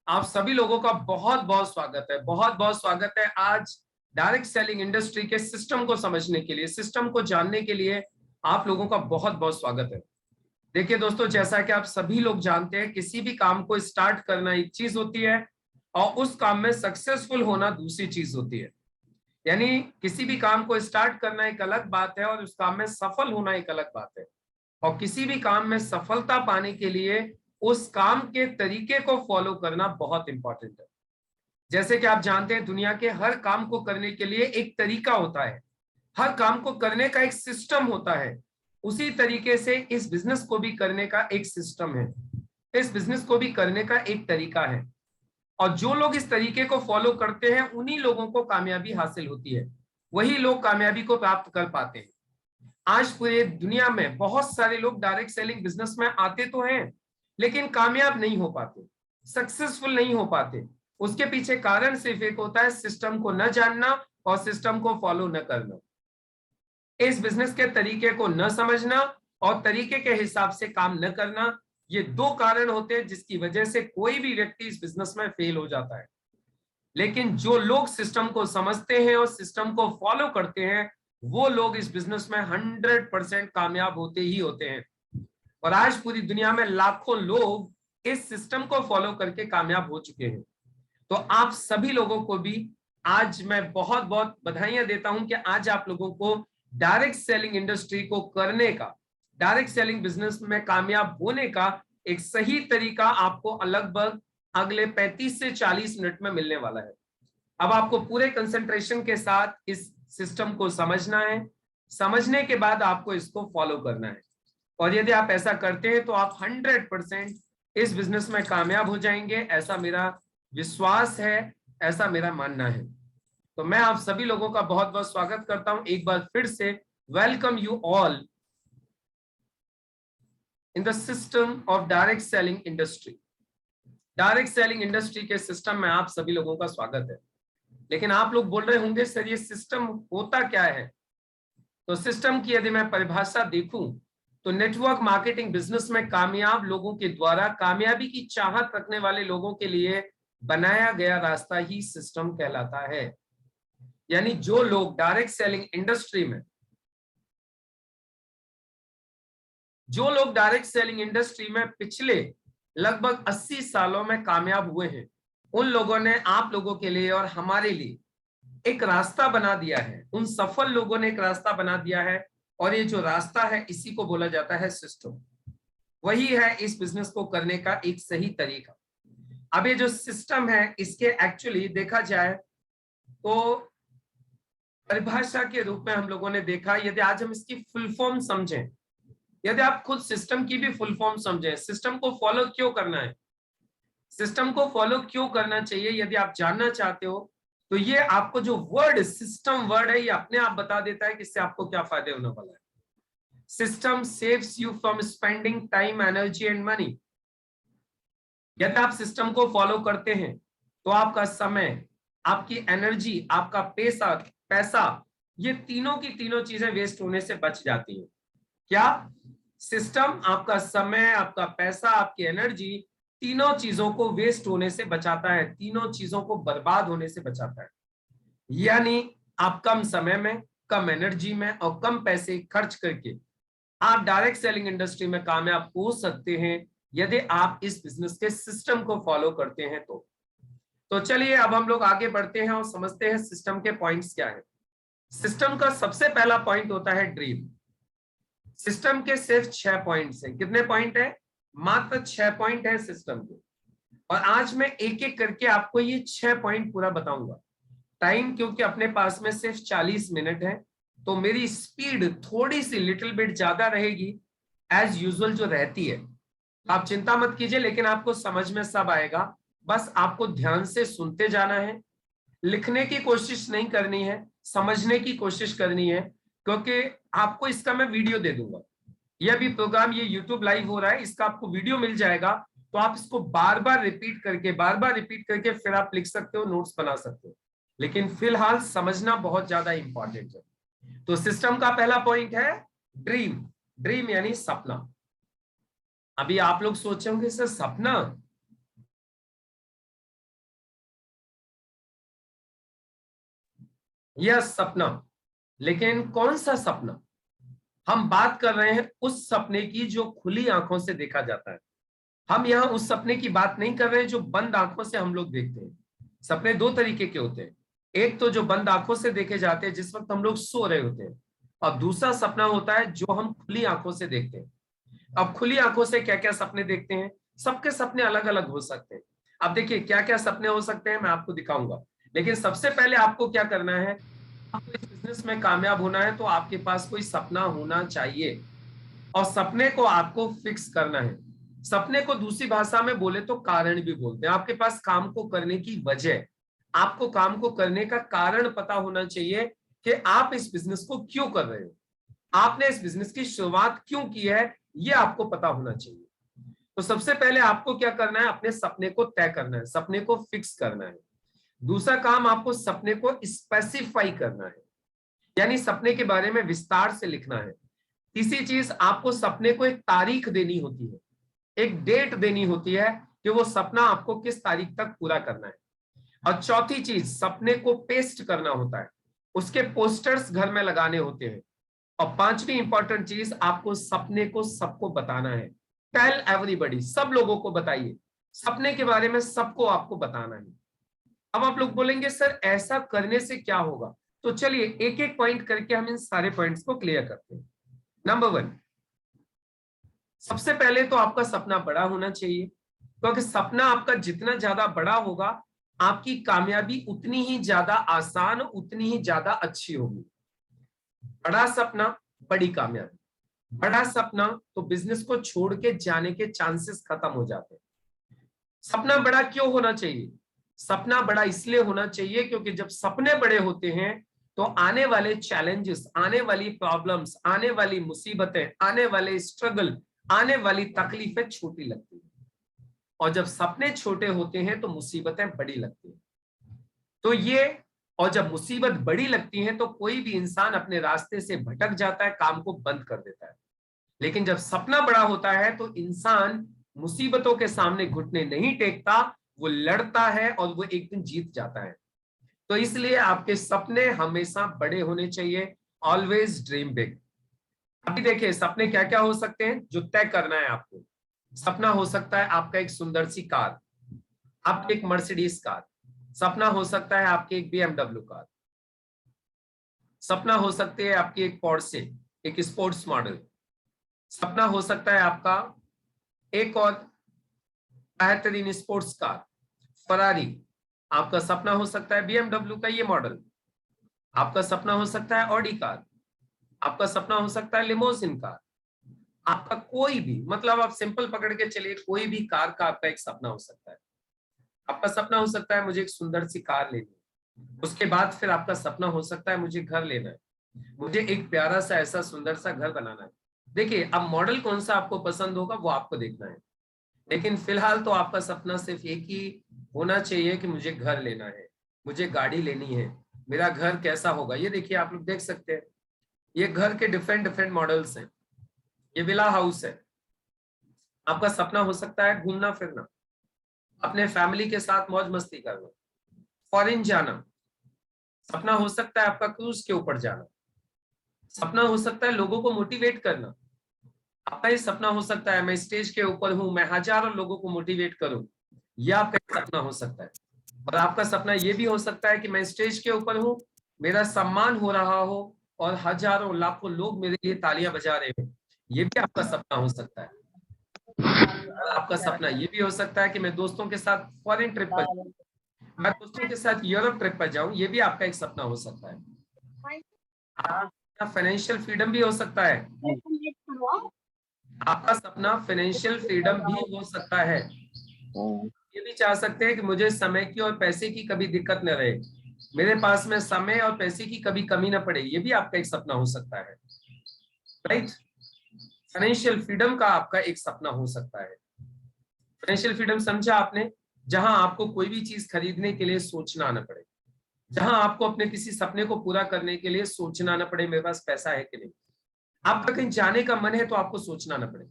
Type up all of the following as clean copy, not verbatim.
आप सभी लोगों का बहुत बहुत स्वागत है, बहुत बहुत स्वागत है। आज डायरेक्ट सेलिंग इंडस्ट्री के सिस्टम को समझने के लिए, सिस्टम को जानने के लिए आप लोगों का बहुत बहुत स्वागत है। देखिए दोस्तों, जैसा कि आप सभी लोग जानते हैं, किसी भी काम को स्टार्ट करना एक चीज होती है और उस काम में सक्सेसफुल होना दूसरी चीज होती है। यानी किसी भी काम को स्टार्ट करना एक अलग बात है और उस काम में सफल होना एक अलग बात है। और किसी भी काम में सफलता पाने के लिए उस काम के तरीके को फॉलो करना बहुत इंपॉर्टेंट है। जैसे कि आप जानते हैं, दुनिया के हर काम को करने के लिए एक तरीका होता है, हर काम को करने का एक सिस्टम होता है। उसी तरीके से इस बिजनेस को भी करने का एक सिस्टम है, इस बिजनेस को भी करने का एक तरीका है। और जो लोग इस तरीके को फॉलो करते हैं उन्हीं लोगों को कामयाबी हासिल होती है, वही लोग कामयाबी को प्राप्त कर पाते हैं। आज पूरे दुनिया में बहुत सारे लोग डायरेक्ट सेलिंग बिजनेस में आते तो हैं, लेकिन कामयाब नहीं हो पाते, सक्सेसफुल नहीं हो पाते। उसके पीछे कारण सिर्फ एक होता है, सिस्टम को न जानना और सिस्टम को फॉलो न करना, इस बिजनेस के तरीके को न समझना और तरीके के हिसाब से काम न करना। ये दो कारण होते हैं जिसकी वजह से कोई भी व्यक्ति इस बिजनेस में फेल हो जाता है। लेकिन जो लोग सिस्टम को समझते हैं और सिस्टम को फॉलो करते हैं, वो लोग इस बिजनेस में 100% कामयाब होते ही होते हैं। और आज पूरी दुनिया में लाखों लोग इस सिस्टम को फॉलो करके कामयाब हो चुके हैं। तो आप सभी लोगों को भी आज मैं बहुत बहुत बधाइयां देता हूं कि आज आप लोगों को डायरेक्ट सेलिंग इंडस्ट्री को करने का, डायरेक्ट सेलिंग बिजनेस में कामयाब होने का एक सही तरीका आपको लगभग अगले 35 से 40 मिनट में मिलने वाला है। अब आपको पूरे कंसंट्रेशन के साथ इस सिस्टम को समझना है, समझने के बाद आपको इसको फॉलो करना है। और यदि आप ऐसा करते हैं तो आप 100% इस बिजनेस में कामयाब हो जाएंगे, ऐसा मेरा विश्वास है, ऐसा मेरा मानना है। तो मैं आप सभी लोगों का बहुत बहुत स्वागत करता हूं एक बार फिर से। Welcome you all in the system of direct selling industry. Direct selling industry के सिस्टम में आप सभी लोगों का स्वागत है। लेकिन आप लोग बोल रहे होंगे, सर ये सिस्टम होता क्या है? तो सिस्टम की यदि मैं परिभाषा देखूं तो नेटवर्क मार्केटिंग बिजनेस में कामयाब लोगों के द्वारा कामयाबी की चाहत रखने वाले लोगों के लिए बनाया गया रास्ता ही सिस्टम कहलाता है। यानी जो लोग डायरेक्ट सेलिंग इंडस्ट्री में, जो लोग डायरेक्ट सेलिंग इंडस्ट्री में पिछले लगभग 80 सालों में कामयाब हुए हैं, उन लोगों ने आप लोगों के लिए और हमारे लिए एक रास्ता बना दिया है। उन सफल लोगों ने एक रास्ता बना दिया है और ये जो रास्ता है इसी को बोला जाता है सिस्टम। वही है इस बिजनेस को करने का एक सही तरीका। अब ये जो सिस्टम है, इसके एक्चुअली देखा जाए तो परिभाषा के रूप में हम लोगों ने देखा, यदि आज हम इसकी फुल फॉर्म समझें, यदि आप खुद सिस्टम की भी फुल फॉर्म समझें, सिस्टम को फॉलो क्यों करना है, सिस्टम को फॉलो क्यों करना चाहिए, यदि आप जानना चाहते हो तो ये आपको जो वर्ड सिस्टम वर्ड है, ये अपने आप बता देता है कि इससे आपको क्या फायदे होने वाला है। System saves you from spending time, energy and money. यदि आप सिस्टम को फॉलो करते हैं तो आपका समय, आपकी एनर्जी, आपका पैसा, ये तीनों की तीनों चीजें वेस्ट होने से बच जाती हैं। क्या? सिस्टम आपका समय, आपका पैसा, आपकी एनर्जी, तीनों चीजों को वेस्ट होने से बचाता है, तीनों चीजों को बर्बाद होने से बचाता है। यानी आप कम समय में, कम एनर्जी में और कम पैसे खर्च करके आप डायरेक्ट सेलिंग इंडस्ट्री में कामयाब हो सकते हैं यदि आप इस बिजनेस के सिस्टम को फॉलो करते हैं तो चलिए अब हम लोग आगे बढ़ते हैं और समझते हैं सिस्टम के पॉइंट्स क्या है। सिस्टम का सबसे पहला पॉइंट होता है ड्रीम। सिस्टम के सिर्फ 6 पॉइंट्स हैं। कितने पॉइंट है? मात्र 6 पॉइंट है सिस्टम के। और आज मैं एक एक करके आपको ये 6 पॉइंट पूरा बताऊंगा। टाइम क्योंकि अपने पास में सिर्फ 40 मिनट है, तो मेरी स्पीड थोड़ी सी लिटिल बिट ज्यादा रहेगी एज यूजुअल जो रहती है। आप चिंता मत कीजिए, लेकिन आपको समझ में सब आएगा। बस आपको ध्यान से सुनते जाना है, लिखने की कोशिश नहीं करनी है, समझने की कोशिश करनी है। क्योंकि आपको इसका मैं वीडियो दे दूंगा। यह भी प्रोग्राम, ये यूट्यूब लाइव हो रहा है, इसका आपको वीडियो मिल जाएगा, तो आप इसको बार बार रिपीट करके फिर आप लिख सकते हो, नोट्स बना सकते हो। लेकिन फिलहाल समझना बहुत ज्यादा इंपॉर्टेंट है। तो सिस्टम का पहला पॉइंट है ड्रीम। ड्रीम यानी सपना। अभी आप लोग सोचेंगे सर सपना, यह सपना, लेकिन कौन सा सपना? हम बात कर रहे हैं उस सपने की जो खुली आंखों से देखा जाता है। हम यहाँ उस सपने की बात नहीं कर रहे हैं जो बंद आंखों से हम लोग देखते हैं। सपने दो तरीके के होते हैं, एक तो जो बंद आंखों से देखे जाते हैं जिस वक्त हम लोग सो रहे होते हैं, और दूसरा सपना होता है जो हम खुली आंखों से देखते हैं। अब खुली आंखों से क्या क्या सपने देखते हैं? सबके सपने अलग अलग हो सकते हैं। अब देखिए क्या क्या सपने हो सकते हैं, मैं आपको दिखाऊंगा। लेकिन सबसे पहले आपको क्या करना है, आपको इस बिजनेस में कामयाब होना है तो आपके पास कोई सपना होना चाहिए, और सपने को आपको फिक्स करना है। सपने को दूसरी भाषा में बोले तो कारण भी बोलते हैं। आपके पास काम को करने की वजह, आपको काम को करने का कारण पता होना चाहिए कि आप इस बिजनेस को क्यों कर रहे हो, आपने इस बिजनेस की शुरुआत क्यों की है, ये आपको पता होना चाहिए। तो सबसे पहले आपको क्या करना है, अपने सपने को तय करना है, सपने को फिक्स करना है। दूसरा काम, आपको सपने को स्पेसिफाई करना है, यानी सपने के बारे में विस्तार से लिखना है। तीसरी चीज, आपको सपने को एक तारीख देनी होती है, एक डेट देनी होती है कि वो सपना आपको किस तारीख तक पूरा करना है। और चौथी चीज, सपने को पेस्ट करना होता है, उसके पोस्टर्स घर में लगाने होते हैं। और पांचवी इंपॉर्टेंट चीज, आपको सपने को सबको बताना है। टेल एवरीबॉडी, सब लोगों को बताइए, सपने के बारे में सबको आपको बताना है। अब आप लोग बोलेंगे सर ऐसा करने से क्या होगा, तो चलिए एक एक पॉइंट करके हम इन सारे पॉइंट्स को क्लियर करते हैं। नंबर 1, सबसे पहले तो आपका सपना बड़ा होना चाहिए, क्योंकि सपना आपका जितना ज्यादा बड़ा होगा, आपकी कामयाबी उतनी ही ज्यादा आसान, उतनी ही ज्यादा अच्छी होगी। बड़ा सपना, बड़ी कामयाबी। बड़ा सपना तो बिजनेस को छोड़ के जाने के चांसेस खत्म हो जाते हैं। सपना बड़ा क्यों होना चाहिए? सपना बड़ा इसलिए होना चाहिए क्योंकि जब सपने बड़े होते हैं तो आने वाले चैलेंजेस, आने वाली प्रॉब्लम्स, आने वाली मुसीबतें, आने वाले स्ट्रगल, आने वाली तकलीफें छोटी लगती हैं। और जब सपने छोटे होते हैं तो मुसीबतें बड़ी लगती हैं। तो ये, और जब मुसीबत बड़ी लगती है तो कोई भी इंसान अपने रास्ते से भटक जाता है, काम को बंद कर देता है। लेकिन जब सपना बड़ा होता है तो इंसान मुसीबतों के सामने घुटने नहीं टेकता, वो लड़ता है और वो एक दिन जीत जाता है। तो इसलिए आपके सपने हमेशा बड़े होने चाहिए। Always dream big. अभी देखिए सपने क्या क्या हो सकते हैं जो तय करना है आपको। सपना हो सकता है आपका एक सुंदर सी कार, आपकी एक मर्सिडीज कार। सपना हो सकता है आपकी एक बीएमडब्ल्यू कार। सपना हो सकती है आपकी एक पोर्शे, एक स्पोर्ट्स मॉडल। सपना हो सकता है आपका एक और बेहतरीन स्पोर्ट्स कार, फरारी। आपका सपना हो सकता है बीएमडब्ल्यू का ये मॉडल। आपका सपना हो सकता है ऑडी कार। आपका सपना हो सकता है लिमोजिन कार। आपका कोई भी, मतलब आप सिंपल पकड़ के चलिए, कोई भी कार का आपका एक सपना हो सकता है। आपका सपना हो सकता है मुझे एक सुंदर सी कार लेनी है। उसके बाद फिर आपका सपना हो सकता है मुझे घर लेना है, मुझे एक प्यारा सा ऐसा सुंदर सा घर बनाना है। देखिए अब मॉडल कौन सा आपको पसंद होगा वो आपको देखना है, लेकिन फिलहाल तो आपका सपना सिर्फ एक ही होना चाहिए कि मुझे घर लेना है, मुझे गाड़ी लेनी है, मेरा घर कैसा होगा। ये देखिए आप लोग देख सकते हैं, ये घर के डिफरेंट डिफरेंट मॉडल्स हैं। ये विला हाउस है। आपका सपना हो सकता है घूमना फिरना, अपने फैमिली के साथ मौज मस्ती करना, फॉरेन जाना। सपना हो सकता है आपका क्रूज के ऊपर जाना। सपना हो सकता है लोगों को मोटिवेट करना। आपका ये सपना हो सकता है मैं स्टेज के ऊपर हूं, मैं हजारों लोगों को मोटिवेट करूं। यह आपका सपना हो सकता है। और आपका सपना ये भी हो सकता है कि मैं स्टेज के ऊपर हूं, मेरा सम्मान हो रहा हो और हजारों लाखों लोग मेरे लिए तालियां बजा रहे हो। ये भी आपका सपना हो सकता है। और आपका सपना ये भी हो सकता है कि मैं दोस्तों के साथ फॉरेन ट्रिप पर जाऊं, मैं दोस्तों के साथ यूरोप ट्रिप पर जाऊं। ये भी आपका एक सपना हो सकता है। आपका फाइनेंशियल फ्रीडम भी हो सकता है। आपका सपना फाइनेंशियल फ्रीडम भी हो सकता है। ये भी चाह सकते हैं कि मुझे समय की और पैसे की कभी दिक्कत न रहे, मेरे पास में समय और पैसे की कभी कमी ना पड़े। ये भी आपका एक सपना हो सकता है, राइट। फाइनेंशियल फ्रीडम का आपका एक सपना हो सकता है। फाइनेंशियल फ्रीडम समझा आपने, जहां आपको कोई भी चीज खरीदने के लिए सोचना ना पड़े, जहां आपको अपने किसी सपने को पूरा करने के लिए सोचना ना पड़े मेरे पास पैसा है कि नहीं। आपका कहीं जाने का मन है तो आपको सोचना ना पड़े।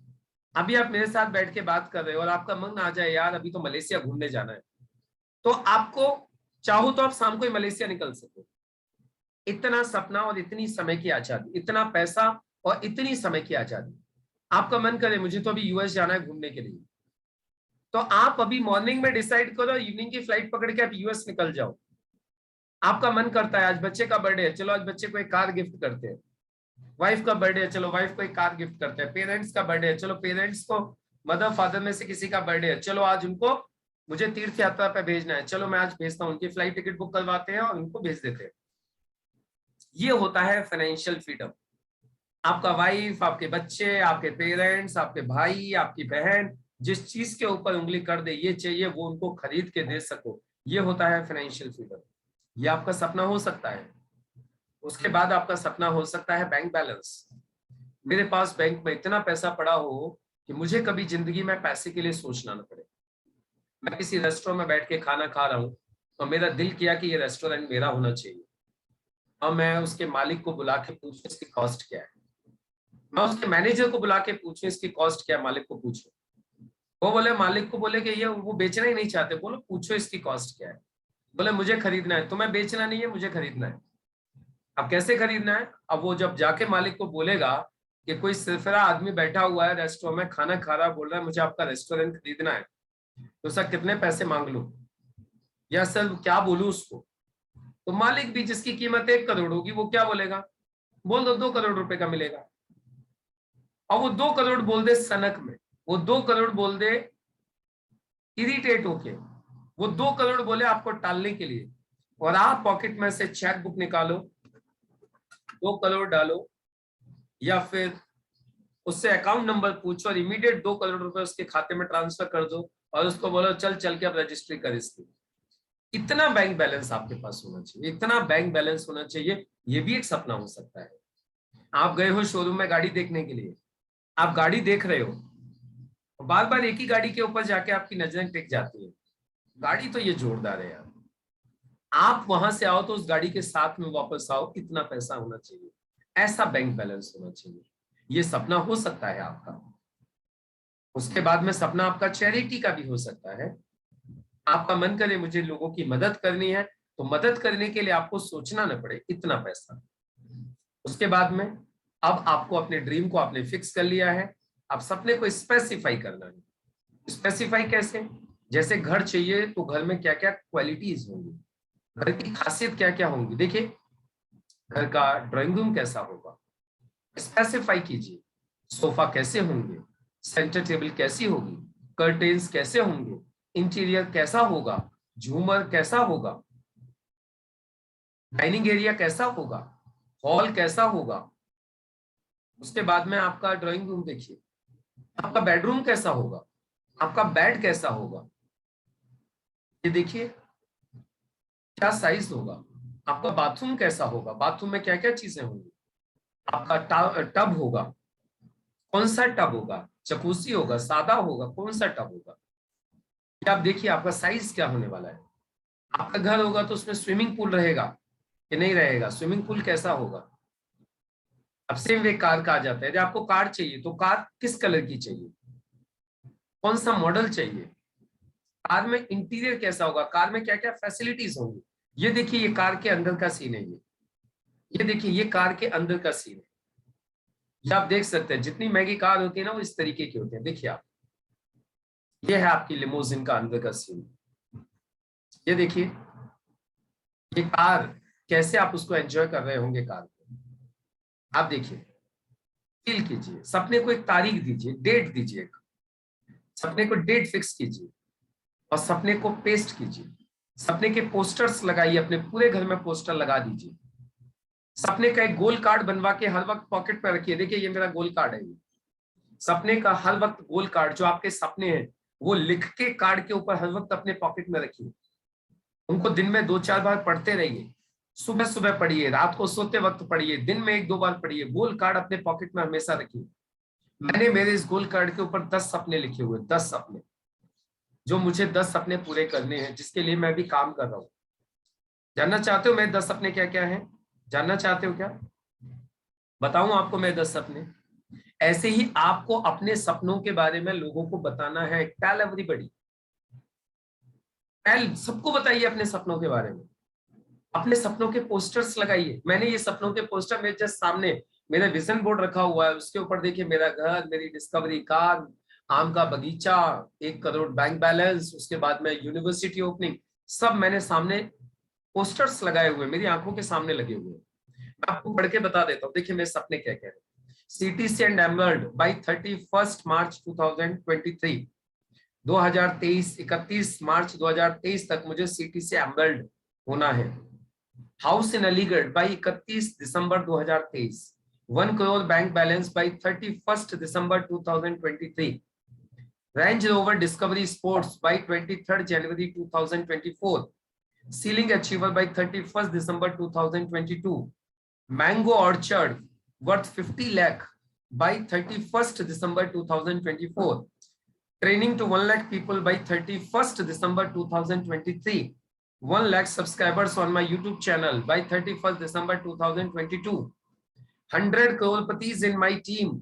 अभी आप मेरे साथ बैठ के बात कर रहे हो और आपका मन आ जाए यार अभी तो मलेशिया घूमने जाना है, तो आपको चाहो तो आप शाम को ही मलेशिया निकल सको। इतना सपना और इतनी समय की आजादी, इतना पैसा और इतनी समय की आजादी। आपका मन करे मुझे तो अभी यूएस जाना है घूमने के लिए, तो आप अभी मॉर्निंग में डिसाइड करो, इवनिंग की फ्लाइट पकड़ के आप यूएस निकल जाओ। आपका मन करता है आज बच्चे का बर्थडे है, चलो आज बच्चे को एक कार गिफ्ट करते हैं। वाइफ का बर्थडे है, चलो वाइफ को एक कार गिफ्ट करते हैं। पेरेंट्स का बर्थडे है, चलो पेरेंट्स को, मदर फादर में से किसी का बर्थडे है, चलो आज उनको मुझे तीर्थ यात्रा पे भेजना है, चलो मैं आज भेजता हूँ। उनकी फ्लाइट टिकट बुक करवाते हैं और उनको भेज देते हैं। ये होता है फाइनेंशियल फ्रीडम। आपका वाइफ, आपके बच्चे, आपके पेरेंट्स, आपके भाई, आपकी बहन जिस चीज के ऊपर उंगली कर दे ये चाहिए, वो उनको खरीद के दे सको, ये होता है फाइनेंशियल फ्रीडम। ये आपका सपना हो सकता है। उसके बाद आपका सपना हो सकता है बैंक बैलेंस। मेरे पास बैंक में इतना पैसा पड़ा हो कि मुझे कभी जिंदगी में पैसे के लिए सोचना न पड़े। मैं किसी रेस्टोरेंट में बैठ के खाना खा रहा हूँ और मेरा दिल किया कि ये रेस्टोरेंट मेरा होना चाहिए, और मैं उसके मालिक को बुला के पूछूं इसकी कॉस्ट क्या है, मैं उसके मैनेजर को बुला के पूछूं इसकी कॉस्ट क्या है, मालिक को पूछूं, वो बोले, मालिक को बोले कि ये वो बेचना ही नहीं चाहते, बोलो पूछो इसकी कॉस्ट क्या है। बोले मुझे खरीदना है। तुम्हें बेचना नहीं है, मुझे खरीदना है। अब कैसे खरीदना है? अब वो जब जाके मालिक को बोलेगा कि कोई सिरफिरा आदमी बैठा हुआ है रेस्टोरेंट में खाना खा रहा है, बोल रहा है मुझे आपका रेस्टोरेंट खरीदना है, तो सर कितने पैसे मांग लूं या सर क्या बोलूं उसको? तो मालिक भी जिसकी कीमत 1 करोड़ होगी वो क्या बोलेगा? बोल दो 2 करोड़ रुपए का मिलेगा। और वो 2 करोड़ बोल दे सनक में, वो 2 करोड़ बोल दे इरिटेट होके, वो 2 करोड़ बोले आपको टालने के लिए, और आप पॉकेट में से चेक बुक निकालो, 2 करोड़ डालो, या फिर उससे अकाउंट नंबर पूछो और इमीडिएट 2 करोड़ रुपए उसके खाते में ट्रांसफर कर दो और उसको बोलो चल चल के अब रजिस्ट्री कर इसकी। इतना बैंक बैलेंस आपके पास होना चाहिए, इतना बैंक बैलेंस होना चाहिए। ये भी एक सपना हो सकता है। आप गए हो शोरूम में गाड़ी देखने के लिए, आप गाड़ी देख रहे हो, बार बार एक ही गाड़ी के ऊपर जाके आपकी नजरें टिक जाती है, गाड़ी तो ये जोरदार है यार, आप वहां से आओ तो उस गाड़ी के साथ में वापस आओ, इतना पैसा होना चाहिए, ऐसा बैंक बैलेंस होना चाहिए। ये सपना हो सकता है आपका। उसके बाद में सपना आपका चैरिटी का भी हो सकता है। आपका मन करे मुझे लोगों की मदद करनी है, तो मदद करने के लिए आपको सोचना न पड़े इतना पैसा। उसके बाद में अब आपको अपने ड्रीम को आपने फिक्स कर लिया है, अब सपने को स्पेसिफाई करना है। स्पेसिफाई कैसे? जैसे घर चाहिए तो घर में क्या क्या क्वालिटीज होंगी, घर की खासियत क्या क्या होंगी। देखिए घर का ड्राइंग रूम कैसा होगा, स्पेसिफाई कीजिए। सोफा कैसे होंगे, सेंटर टेबल कैसी होगी, कर्टेन्स कैसे होंगे, इंटीरियर कैसा होगा, झूमर कैसा होगा, डाइनिंग एरिया कैसा होगा, हॉल कैसा होगा। उसके बाद में आपका ड्राइंग रूम देखिए, आपका बेडरूम कैसा होगा, आपका बेड कैसा होगा, ये देखिए क्या साइज होगा, आपका बाथरूम कैसा होगा, बाथरूम में क्या क्या चीजें होंगी, आपका टब होगा, कौन सा टब होगा, जकूसी होगा, सादा होगा, कौन सा टब होगा, ये आप देखिए आपका साइज क्या होने वाला है। आपका घर होगा तो उसमें स्विमिंग पूल रहेगा कि नहीं रहेगा, स्विमिंग पूल कैसा होगा। अब सेम वे कार का आ जाता है, यदि आपको कार चाहिए तो कार किस कलर की चाहिए, कौन सा मॉडल चाहिए, कार में इंटीरियर कैसा होगा, कार में क्या क्या फैसिलिटीज होंगी। ये देखिए ये कार के अंदर का सीन है, ये देखिए ये कार के अंदर का सीन है। ये आप देख सकते हैं जितनी महंगी कार होती है ना वो इस तरीके की होती है। देखिए आप, ये है आपकी लिमोजिन का अंदर का सीन। ये देखिए ये कार कैसे आप उसको एंजॉय कर रहे होंगे कार को। आप देखिए, फील कीजिए, सपने को एक तारीख दीजिए, डेट दीजिए, सपने को डेट फिक्स कीजिए और सपने को पेस्ट कीजिए। सपने के पोस्टर्स लगाइए, अपने पूरे घर में पोस्टर लगा दीजिए। सपने का एक गोल कार्ड बनवा के हर वक्त पॉकेट में रखिए, देखिए ये मेरा गोल कार्ड है। सपने का हर वक्त गोल कार्ड, जो आपके सपने हैं वो लिख के कार्ड के ऊपर हर वक्त अपने पॉकेट में रखिए। उनको दिन में 2-4 बार पढ़ते रहिए, सुबह सुबह पढ़िए, रात को सोते वक्त पढ़िए, दिन में 1-2 बार पढ़िए। गोल कार्ड अपने पॉकेट में हमेशा रखिए। मैंने मेरे इस गोल कार्ड के ऊपर 10 सपने लिखे हुए, 10 सपने, जो मुझे 10 सपने पूरे करने हैं, जिसके लिए मैं भी काम कर रहा हूँ। जानना चाहते हो मेरे 10 सपने क्या क्या हैं? जानना चाहते हो क्या? बताऊं आपको मैं 10 सपने? ऐसे ही आपको अपने सपनों के बारे में लोगों को बताना है। टेल एवरीबॉडी, टेल, सबको बताइए अपने सपनों के बारे में। अपने सपनों के पोस्टर्स लगाइए। मैंने ये सपनों के पोस्टर मेरे जस्ट सामने मेरा विजन बोर्ड रखा हुआ है, उसके ऊपर देखिए मेरा घर, मेरी डिस्कवरी कार, आम का बगीचा, 1 करोड़ बैंक बैलेंस, उसके बाद में यूनिवर्सिटी ओपनिंग, सब मैंने सामने पोस्टर्स लगाए हुए, मेरी आंखों के सामने लगे हुए। मैं आपको पढ़ के बता देता हूँ, देखिए मेरे सपने क्या क्या है। सीटीसी एंड एमरल्ड बाई 31 मार्च 2023, 2023 31 मार्च 2023 तक मुझे सीटीसी एमरल्ड होना है। House in Aligarh by 31 December 2023, 1 crore bank balance by 31 December 2023, range rover discovery sports by 23 January 2024, ceiling achiever by 31 December 2022, mango orchard worth 50 lakh by 31st December 2024, training to 1 lakh people by 31st December 2023, 1 lakh subscribers on my YouTube channel by 31st December 2022, 100 crorepati's in my team,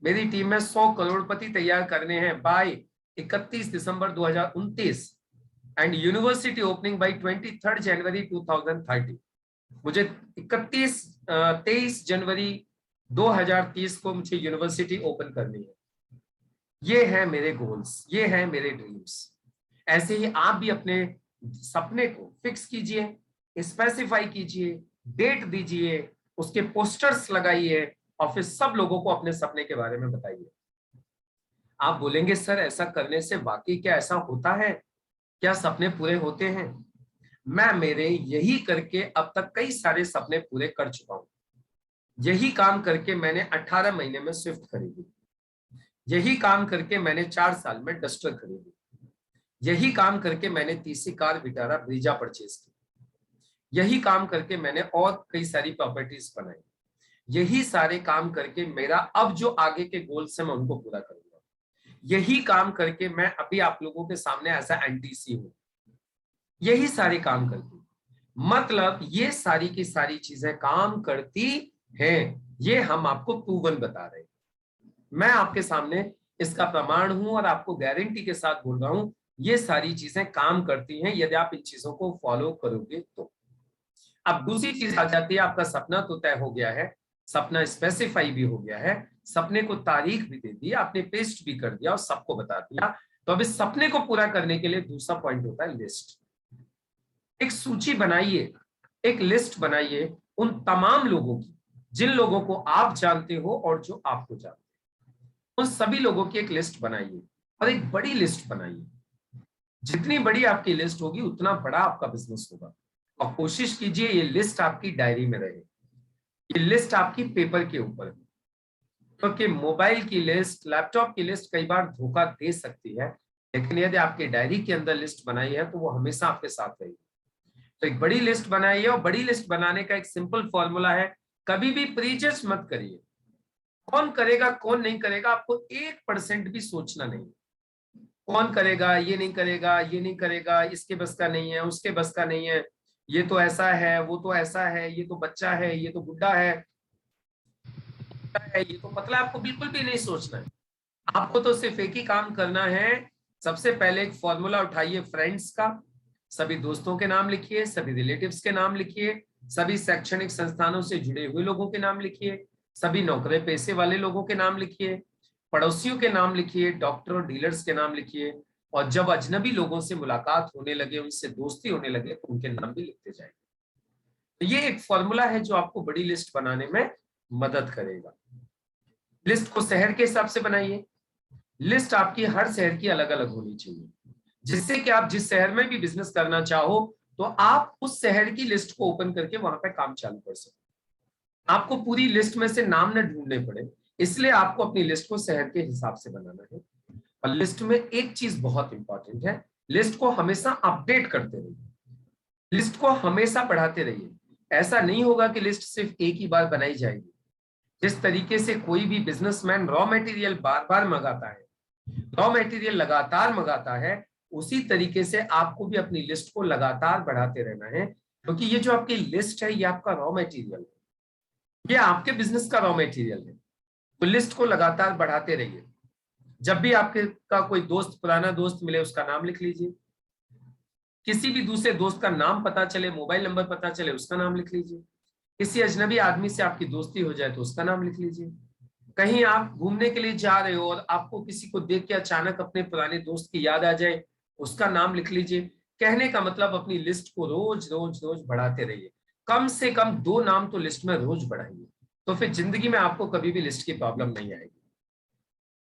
मेरी team में 100 करोड़पति तैयार करने हैं by 31 दिसंबर 2029, and university opening by 23 जनवरी 2030। मुझे 23 जनवरी 2030 को मुझे यूनिवर्सिटी ओपन करनी है। ये है मेरे गोल्स, ये है मेरे ड्रीम्स। ऐसे ही आप भी अपने सपने को फिक्स कीजिए, स्पेसिफाई कीजिए, डेट दीजिए, उसके पोस्टर्स लगाइए और फिर सब लोगों को अपने सपने के बारे में बताइए। आप बोलेंगे सर ऐसा करने से वाकई क्या ऐसा होता है, क्या सपने पूरे होते हैं? मैं मेरे यही करके अब तक कई सारे सपने पूरे कर चुका हूं। यही काम करके मैंने 18 महीने में स्विफ्ट खरीदी, यही काम करके मैंने 4 साल में डस्टर खरीदी, यही काम करके मैंने तीसरी कार विटारा ब्रीजा परचेज की, यही काम करके मैंने और कई सारी प्रॉपर्टीज बनाई। यही सारे काम करके मेरा अब जो आगे के गोल्स है मैं उनको पूरा करूंगा। यही काम करके मैं अभी आप लोगों के सामने ऐसा एनटीसी हूं, यही सारे काम करती, मतलब ये सारी की सारी चीजें काम करती हैं। ये हम आपको प्रूवन बता रहे हैं, मैं आपके सामने इसका प्रमाण हूं और आपको गारंटी के साथ बोल रहा हूं ये सारी चीजें काम करती हैं यदि आप इन चीजों को फॉलो करोगे तो। अब दूसरी चीज आ जाती है, आपका सपना तो तय हो गया है, सपना स्पेसिफाई भी हो गया है, सपने को तारीख भी दे दी, आपने पेस्ट भी कर दिया और सबको बता दिया। तो अब इस सपने को पूरा करने के लिए दूसरा पॉइंट होता है लिस्ट। एक सूची बनाइए, एक लिस्ट बनाइए उन तमाम लोगों की जिन लोगों को आप जानते हो और जो आपको जानते हो, उन सभी लोगों की एक लिस्ट बनाइए और एक बड़ी लिस्ट बनाइए। जितनी बड़ी आपकी लिस्ट होगी उतना बड़ा आपका बिजनेस होगा। और कोशिश कीजिए ये लिस्ट आपकी डायरी में रहे, ये लिस्ट आपकी पेपर के ऊपर, क्योंकि मोबाइल की लिस्ट, लैपटॉप की लिस्ट कई बार धोखा दे सकती है, लेकिन यदि आपके डायरी के अंदर लिस्ट बनाई है तो वो हमेशा आपके साथ रहेगी। तो एक बड़ी लिस्ट बनाइए, और बड़ी लिस्ट बनाने का एक सिंपल फॉर्मूला है, कभी भी प्रीजस्ट मत करिए। कौन करेगा कौन नहीं करेगा आपको 1% भी सोचना नहीं। कौन करेगा, ये नहीं करेगा, ये नहीं करेगा, इसके बस का नहीं है, उसके बस का नहीं है, ये तो ऐसा है, वो तो ऐसा है, ये तो बच्चा है, ये तो बुढ़ा है, ये तो पतला, आपको बिल्कुल भी नहीं सोचना है। आपको तो सिर्फ एक ही काम करना है, सबसे पहले एक फॉर्मूला उठाइए फ्रेंड्स का, सभी दोस्तों के नाम लिखिए, सभी रिलेटिव्स के नाम लिखिए, सभी शैक्षणिक संस्थानों से जुड़े हुए लोगों के नाम लिखिए, सभी नौकरी पेशे वाले लोगों के नाम लिखिए, पड़ोसियों के नाम लिखिए, डॉक्टर और डीलर्स के नाम लिखिए, और जब अजनबी लोगों से मुलाकात होने लगे, उनसे दोस्ती होने लगे, तो उनके नाम भी लिखते जाएंगे। तो ये एक फॉर्मूला है जो आपको बड़ी लिस्ट बनाने में मदद करेगा। लिस्ट को शहर के हिसाब से बनाइए, लिस्ट आपकी हर शहर की अलग अलग होनी चाहिए, जिससे कि आप जिस शहर में भी बिजनेस करना चाहो तो आप उस शहर की लिस्ट को ओपन करके वहां पे काम चालू कर सको। आपको पूरी लिस्ट में से नाम न ढूंढने पड़े, इसलिए आपको अपनी लिस्ट को शहर के हिसाब से बनाना है। और लिस्ट में एक चीज बहुत इंपॉर्टेंट है, लिस्ट को हमेशा अपडेट करते रहिए, लिस्ट को हमेशा बढ़ाते रहिए। ऐसा नहीं होगा कि लिस्ट सिर्फ एक ही बार बनाई जाएगी। जिस तरीके से कोई भी बिजनेसमैन रॉ मटेरियल बार बार मंगाता है, रॉ मटेरियल लगातार मंगाता है, उसी तरीके से आपको भी अपनी लिस्ट को लगातार बढ़ाते रहना है, क्योंकि ये जो आपकी लिस्ट है ये आपका रॉ मटेरियल है, ये आपके बिजनेस का रॉ मटेरियल है। तो लिस्ट को लगातार बढ़ाते रहिए। जब भी आपके का कोई दोस्त, पुराना दोस्त मिले, उसका नाम लिख लीजिए, किसी भी दूसरे दोस्त का नाम पता चले, मोबाइल नंबर पता चले, उसका नाम लिख लीजिए। किसी अजनबी आदमी से आपकी दोस्ती हो जाए तो उसका नाम लिख लीजिए। कहीं आप घूमने के लिए जा रहे हो और आपको किसी को देख के अचानक अपने पुराने दोस्त की याद आ जाए, उसका नाम लिख लीजिए। कहने का मतलब अपनी लिस्ट को रोज रोज रोज बढ़ाते रहिए। कम से कम 2 नाम तो लिस्ट में रोज बढ़ाइए, तो फिर जिंदगी में आपको कभी भी लिस्ट की प्रॉब्लम नहीं आएगी।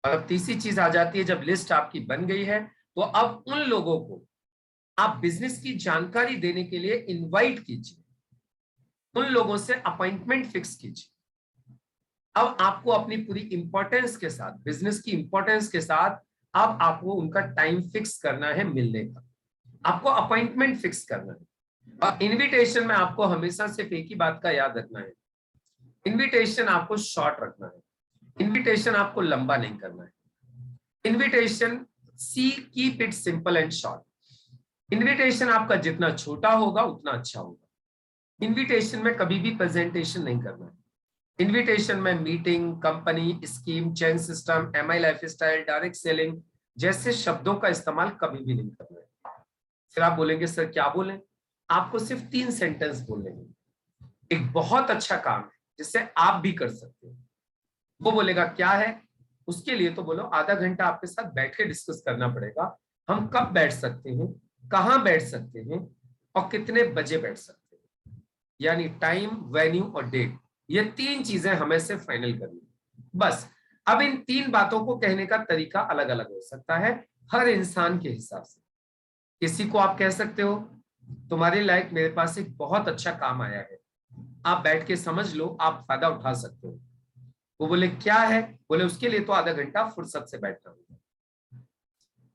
और अब तीसरी चीज आ जाती है, जब लिस्ट आपकी बन गई है तो अब उन लोगों को आप बिजनेस की जानकारी देने के लिए इनवाइट कीजिए, उन लोगों से अपॉइंटमेंट फिक्स कीजिए। अब आपको अपनी पूरी इंपॉर्टेंस के साथ, बिजनेस की इंपॉर्टेंस के साथ, अब आपको उनका टाइम फिक्स करना है मिलने का, आपको अपॉइंटमेंट फिक्स करना है। और इनविटेशन में आपको हमेशा सिर्फ एक ही बात का याद रखना है, इनविटेशन आपको शॉर्ट रखना है, इनविटेशन आपको लंबा नहीं करना है। Invitation see keep it simple and short. Invitation आपका जितना छोटा होगा उतना अच्छा होगा। इनविटेशन में कभी भी प्रेजेंटेशन नहीं करना है। इनविटेशन में meeting, company, scheme, chain system, MI lifestyle, direct selling जैसे शब्दों का इस्तेमाल कभी भी नहीं करना है। फिर आप बोलेंगे सर क्या बोलें? आपको सिर्फ 3 सेंटेंस बोलने हैं। एक बहुत अच्छा काम है जिसे आप भी कर सकते हो। वो बोलेगा क्या है? उसके लिए तो बोलो आधा घंटा आपके साथ बैठ के डिस्कस करना पड़ेगा। हम कब बैठ सकते हैं, कहाँ बैठ सकते हैं और कितने बजे बैठ सकते हैं, यानी टाइम, वेन्यू और डेट। ये 3 चीजें हमें से फाइनल करनी बस। अब इन 3 बातों को कहने का तरीका अलग अलग हो सकता है हर इंसान के हिसाब से। किसी को आप कह सकते हो तुम्हारे लायक मेरे पास एक बहुत अच्छा काम आया है, आप बैठ के समझ लो, आप फायदा उठा सकते हो। वो बोले क्या है? बोले उसके लिए तो आधा घंटा फुर्सत से बैठना होगा।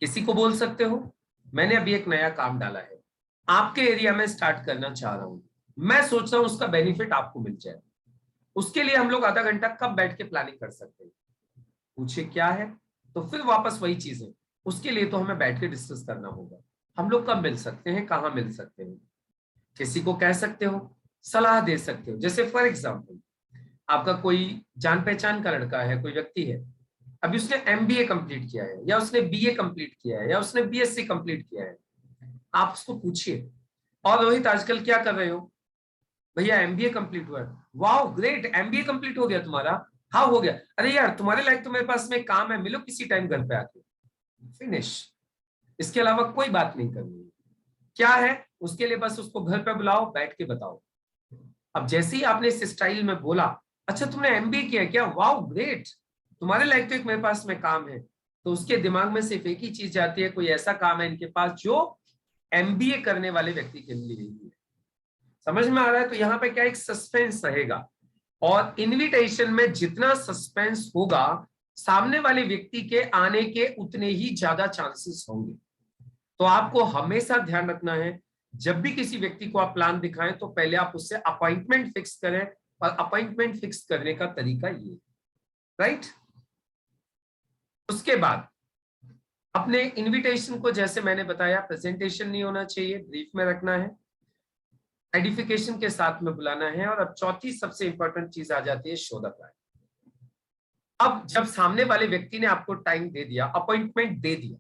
किसी को बोल सकते हो मैंने अभी एक नया काम डाला है, आपके एरिया में स्टार्ट करना चाह रहा हूं, मैं सोच रहा हूं उसका बेनिफिट आपको मिल जाए, उसके लिए हम लोग आधा घंटा कब बैठ के प्लानिंग कर सकते हैं? पूछे क्या है? तो फिर वापस वही चीज है, उसके लिए तो हमें बैठ के डिस्कस करना होगा। हम लोग कब मिल सकते हैं, कहाँ मिल सकते हैं? किसी को कह सकते हो, सलाह दे सकते हो। जैसे फॉर एग्जाम्पल आपका कोई जान पहचान का लड़का है, कोई व्यक्ति है, अभी उसने एमबीए कंप्लीट किया है, या उसने बीए कंप्लीट किया है, या उसने बीएससी कंप्लीट किया है। आप उसको पूछिए और रोहित आजकल क्या कर रहे हो? भैया एमबीए कंप्लीट हुआ है। वाह ग्रेट, एमबीए कंप्लीट हो गया तुम्हारा? हाँ हो गया। अरे यार तुम्हारे लायक तो मेरे पास में काम है, मिलो किसी टाइम घर पे आके। फिनिश। इसके अलावा कोई बात नहीं करनी है। क्या है उसके लिए? बस उसको घर पे बुलाओ, बैठ के बताओ। अब जैसे ही आपने इस स्टाइल में बोला, अच्छा तुमने एमबीए किया क्या? वाह ग्रेट, तुम्हारे लायक तो एक मेरे पास में काम है, तो उसके दिमाग में सिर्फ एक ही चीज जाती है, कोई ऐसा काम है इनके पास जो एमबीए करने वाले व्यक्ति के लिए ही है। समझ में आ रहा है? तो यहाँ पे क्या एक सस्पेंस रहेगा, और इनविटेशन में जितना सस्पेंस होगा सामने वाले व्यक्ति के आने के उतने ही ज्यादा चांसेस होंगे। तो आपको हमेशा ध्यान रखना है, जब भी किसी व्यक्ति को आप प्लान दिखाएं तो पहले आप उससे अपॉइंटमेंट फिक्स करें, और अपॉइंटमेंट फिक्स करने का तरीका ये, राइट। उसके बाद अपने इनविटेशन को जैसे मैंने बताया, प्रेजेंटेशन नहीं होना चाहिए, ब्रीफ में रखना है, एडिफिकेशन के साथ में बुलाना है। और अब चौथी सबसे इंपॉर्टेंट चीज आ जाती है, शो द प्लान। अब जब सामने वाले व्यक्ति ने आपको टाइम दे दिया, अपॉइंटमेंट दे दिया,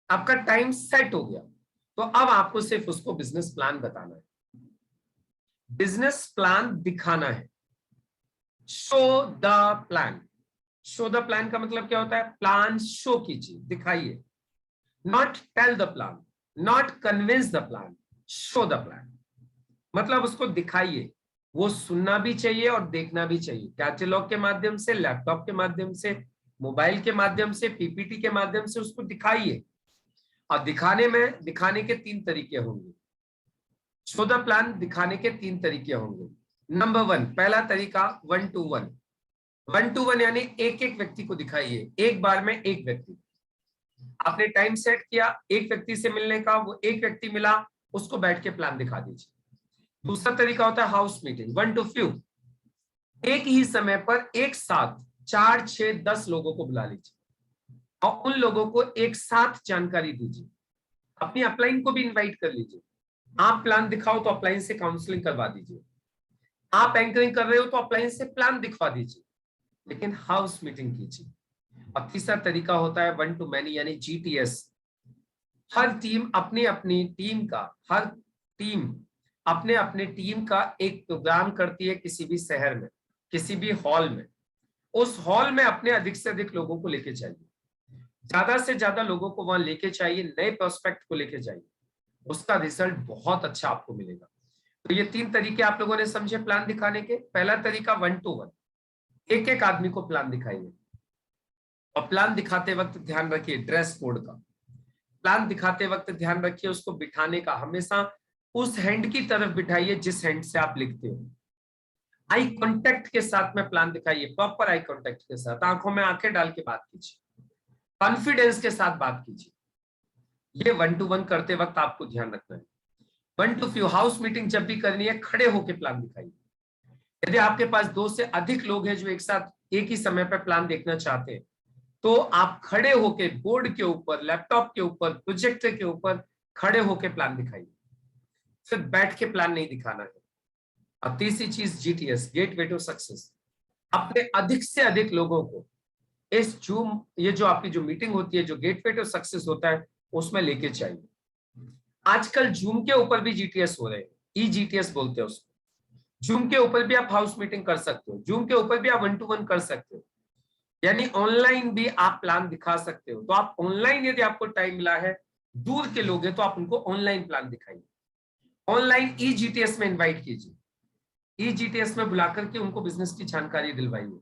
आपका टाइम सेट हो गया, तो अब आपको सिर्फ उसको बिजनेस प्लान बताना है, बिजनेस प्लान दिखाना है। Show the plan. Show the plan का मतलब क्या होता है? प्लान शो कीजिए, दिखाइए। Not tell the plan, not convince the plan, show the plan. मतलब उसको दिखाइए, वो सुनना भी चाहिए और देखना भी चाहिए, कैटलॉग के माध्यम से, लैपटॉप के माध्यम से, मोबाइल के माध्यम से, पीपीटी के माध्यम से उसको दिखाइए। और दिखाने के 3 तरीके होंगे। शो द प्लान दिखाने के 3 तरीके होंगे। नंबर 1, पहला तरीका 1 to 1। 1 to 1 यानी एक एक व्यक्ति को दिखाइए, एक बार में एक व्यक्ति। आपने टाइम सेट किया एक व्यक्ति से मिलने का, वो एक व्यक्ति मिला, उसको बैठ के प्लान दिखा दीजिए। दूसरा तरीका होता है हाउस मीटिंग, 1 to few। एक ही समय पर एक साथ 4, 6, 10 लोगों को बुला लीजिए और उन लोगों को एक साथ जानकारी दीजिए। अपनी अपलाइन को भी इनवाइट कर लीजिए। आप प्लान दिखाओ तो अपलाइन से काउंसलिंग करवा दीजिए, आप एंकरिंग कर रहे हो तो अपलाइन से प्लान दिखवा दीजिए, लेकिन हाउस मीटिंग कीजिए। और तीसरा तरीका होता है 1 to many यानी जीटीएस, हर टीम अपनी अपनी टीम का, हर टीम अपने अपने टीम का एक प्रोग्राम करती है किसी भी शहर में, किसी भी हॉल में। उस हॉल में अपने अधिक से अधिक लोगों को लेके चाहिए, ज्यादा से ज्यादा लोगों को वहां लेके चाहिए, नए प्रोस्पेक्ट को लेके जाइए, उसका रिजल्ट बहुत अच्छा आपको मिलेगा। तो ये 3 तरीके आप लोगों ने समझे प्लान दिखाने के। पहला तरीका 1 to 1, एक एक आदमी को प्लान दिखाइए, और प्लान दिखाते वक्त ध्यान रखिए ड्रेस कोड का। प्लान दिखाते वक्त ध्यान रखिए उसको बिठाने का, हमेशा उस हैंड की तरफ बिठाइए जिस हैंड से आप लिखते हो। आई कांटेक्ट के साथ में प्लान दिखाइए, प्रॉपर आई कांटेक्ट के साथ, आंखों में आंखें डाल के बात कीजिए, कॉन्फिडेंस के साथ बात कीजिए। ये 1 to 1 करते वक्त आपको ध्यान रखना है। 1 to few हाउस मीटिंग जब भी करनी है, खड़े होकर प्लान दिखाइए। यदि आपके पास 2 से अधिक लोग हैं जो एक साथ एक ही समय पर प्लान देखना चाहते हैं, तो आप खड़े होकर बोर्ड के ऊपर, लैपटॉप के ऊपर, प्रोजेक्टर के ऊपर खड़े होकर प्लान दिखाइए। सिर्फ बैठ के प्लान नहीं दिखाना है। और तीसरी चीज GTS, गेटवे टू सक्सेस। अपने अधिक से अधिक लोगों को इस जूम, ये जो आपकी जो मीटिंग होती है, जो गेटवे टू सक्सेस होता है, उसमें लेके चाहिए। आजकल जूम के ऊपर भी GTS हो रहे हैं, EGTS बोलते हैं उसको। जूम के ऊपर भी आप हाउस मीटिंग कर सकते हो, जूम के ऊपर भी आप 1 to 1 कर सकते हो, यानी ऑनलाइन भी आप प्लान दिखा सकते हो। तो आप ऑनलाइन, यदि आपको टाइम मिला है, दूर के लोग हैं, तो आप उनको ऑनलाइन प्लान दिखाइए। ऑनलाइन EGTS में इनवाइट कीजिए, EGTS में बुलाकर के उनको बिजनेस की जानकारी दिलवाइए।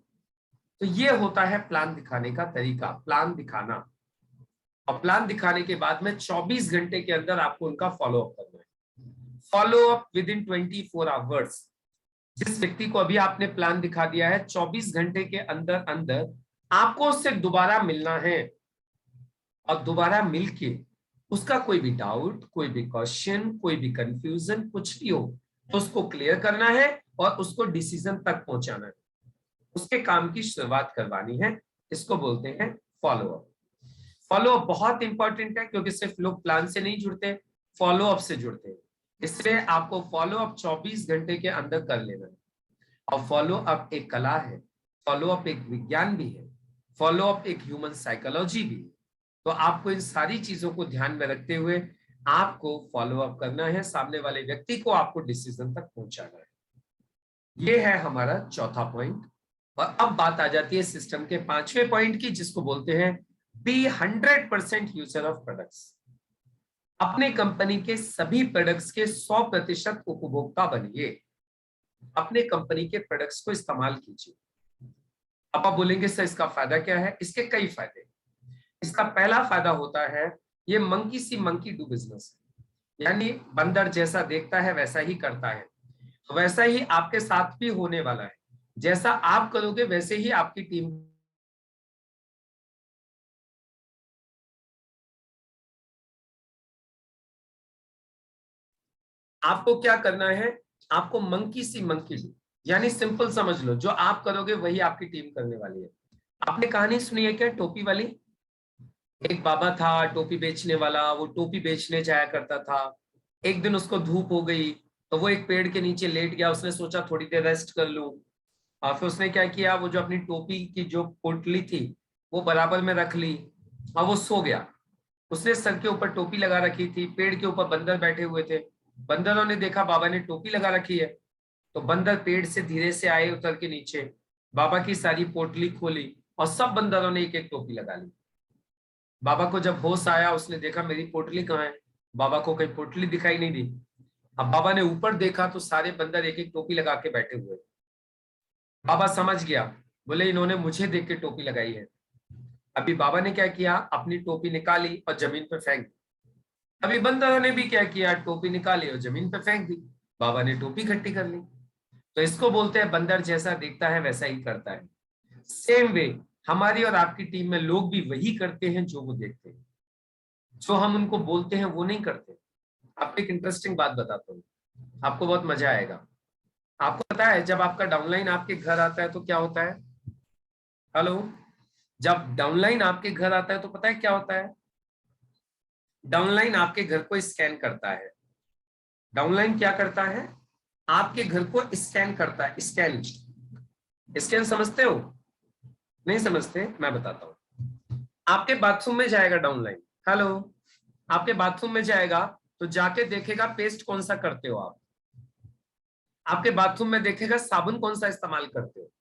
तो ये होता है प्लान दिखाने का तरीका, प्लान दिखाना। और प्लान दिखाने के बाद में 24 घंटे के अंदर आपको उनका फॉलो अप करना है। Follow up with in 24 hours. जिस व्यक्ति को अभी आपने प्लान दिखा दिया है, 24 घंटे के अंदर अंदर आपको उससे दोबारा मिलना है, और दोबारा मिलके उसका कोई भी डाउट, कोई भी क्वेश्चन, कोई भी कंफ्यूजन, कुछ भी हो, तो उसको क्लियर करना है और उसको डिसीजन तक पहुंचाना है, उसके काम की शुरुआत करवानी है। इसको बोलते हैं फॉलो अप। फॉलो अप बहुत इंपॉर्टेंट है, क्योंकि सिर्फ लोग प्लान से नहीं जुड़ते, फॉलो अप से जुड़ते हैं। इसलिए आपको फॉलो अप 24 घंटे के अंदर कर लेना है। और फॉलो अप एक कला है, फॉलो अप एक विज्ञान भी है, फॉलो अप एक ह्यूमन साइकोलॉजी भी है। तो आपको इन सारी चीजों को ध्यान में रखते हुए आपको फॉलो अप करना है, सामने वाले व्यक्ति को आपको डिसीजन तक पहुंचाना है। ये है हमारा चौथा पॉइंट। और अब बात आ जाती है सिस्टम के 5वें पॉइंट की, जिसको बोलते हैं बी 100% यूजर ऑफ प्रोडक्ट्स। अपने कंपनी के सभी प्रोडक्ट्स के 100% उपभोक्ता बनिए, अपने कंपनी के प्रोडक्ट्स को इस्तेमाल कीजिए। अब आप बोलेंगे सर इसका फायदा क्या है? इसके कई फायदे। इसका पहला फायदा होता है, ये monkey C monkey do business, यानी बंदर जैसा देखता है वैसा ही करता है। वैसा ही आपके साथ भी होने वाला है, जैसा आप करोगे वैसे ही आपकी टीम। आपको क्या करना है? आपको मंकी सी मंकी डू, यानी सिंपल समझ लो, जो आप करोगे वही आपकी टीम करने वाली है। आपने कहानी सुनी है क्या, टोपी वाली? एक बाबा था टोपी बेचने वाला, वो टोपी बेचने जाया करता था। एक दिन उसको धूप हो गई, तो वो एक पेड़ के नीचे लेट गया। उसने सोचा थोड़ी देर रेस्ट कर लूं, और फिर उसने क्या किया, वो जो अपनी टोपी की जो पोटली थी वो बराबर में रख ली, और वो सो गया। उसने सर के ऊपर टोपी लगा रखी थी, पेड़ के ऊपर बंदर बैठे हुए थे। बंदरों ने देखा बाबा ने टोपी लगा रखी है, तो बंदर पेड़ से धीरे से आए उतर के नीचे, बाबा की सारी पोटली खोली, और सब बंदरों ने एक एक टोपी लगा ली। बाबा को जब होश आया, उसने देखा मेरी पोटली कहाँ है, बाबा को कहीं पोटली दिखाई नहीं दी। अब बाबा ने ऊपर देखा तो सारे बंदर एक एक टोपी लगा के बैठे हुए। बाबा समझ गया, बोले इन्होंने मुझे देख के टोपी लगाई है। अभी बाबा ने क्या किया, अपनी टोपी निकाली और जमीन पे फेंक दी। अभी बंदरों ने भी क्या किया, टोपी निकाली और जमीन पे फेंक दी। बाबा ने टोपी इकट्ठी कर ली। तो इसको बोलते हैं बंदर जैसा दिखता है वैसा ही करता है। सेम वे हमारी और आपकी टीम में लोग भी वही करते हैं जो वो देखते हैं, जो हम उनको बोलते हैं वो नहीं करते। आपको एक इंटरेस्टिंग बात बताता हूँ, आपको बहुत मजा आएगा। आपको पता है जब आपका डाउनलाइन आपके घर आता है तो क्या होता है? हेलो, जब डाउनलाइन आपके घर आता है तो पता है क्या होता है? डाउनलाइन आपके घर को स्कैन करता है। डाउनलाइन क्या करता है? आपके घर को स्कैन करता है। स्कैन, स्कैन समझते हो? नहीं समझते? मैं बताता हूँ। आपके बाथरूम में जाएगा डाउनलाइन, हेलो, आपके बाथरूम में जाएगा तो जाके देखेगा पेस्ट कौन सा करते हो आप, आपके बाथरूम में देखेगा साबुन कौन सा इस्तेमाल करते हो,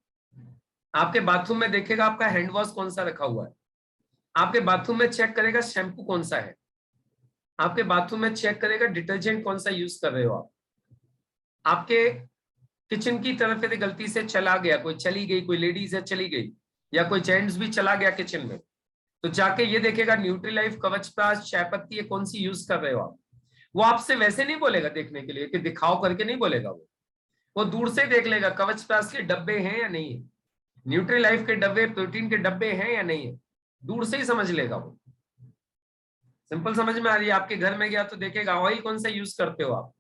आपके बाथरूम में देखेगा आपका हैंड वॉश कौन सा रखा हुआ है, आपके बाथरूम में चेक करेगा शैम्पू कौन सा है, आपके बाथरूम में चेक करेगा डिटर्जेंट कौन सा यूज कर रहे हो आप। आपके किचन की तरफ यदि गलती से चला गया, कोई चली गई, कोई लेडीज है चली गई, या कोई जेंट्स भी चला गया किचन में, तो जाके ये देखेगा न्यूट्रीलाइफ, कवच प्राश, चाय पत्ती कौन सी यूज कर रहे हो आप। वो आपसे वैसे नहीं बोलेगा देखने के लिए कि दिखाओ करके नहीं बोलेगा, वो दूर से देख लेगा कवच प्राश के डब्बे हैं या नहीं है, न्यूट्रीलाइफ के डब्बे, प्रोटीन के डब्बे हैं या नहीं है, दूर से ही समझ लेगा वो। सिंपल समझ में आ रही है? आपके घर में गया तो देखेगा ऑयल कौन सा यूज करते हो आप,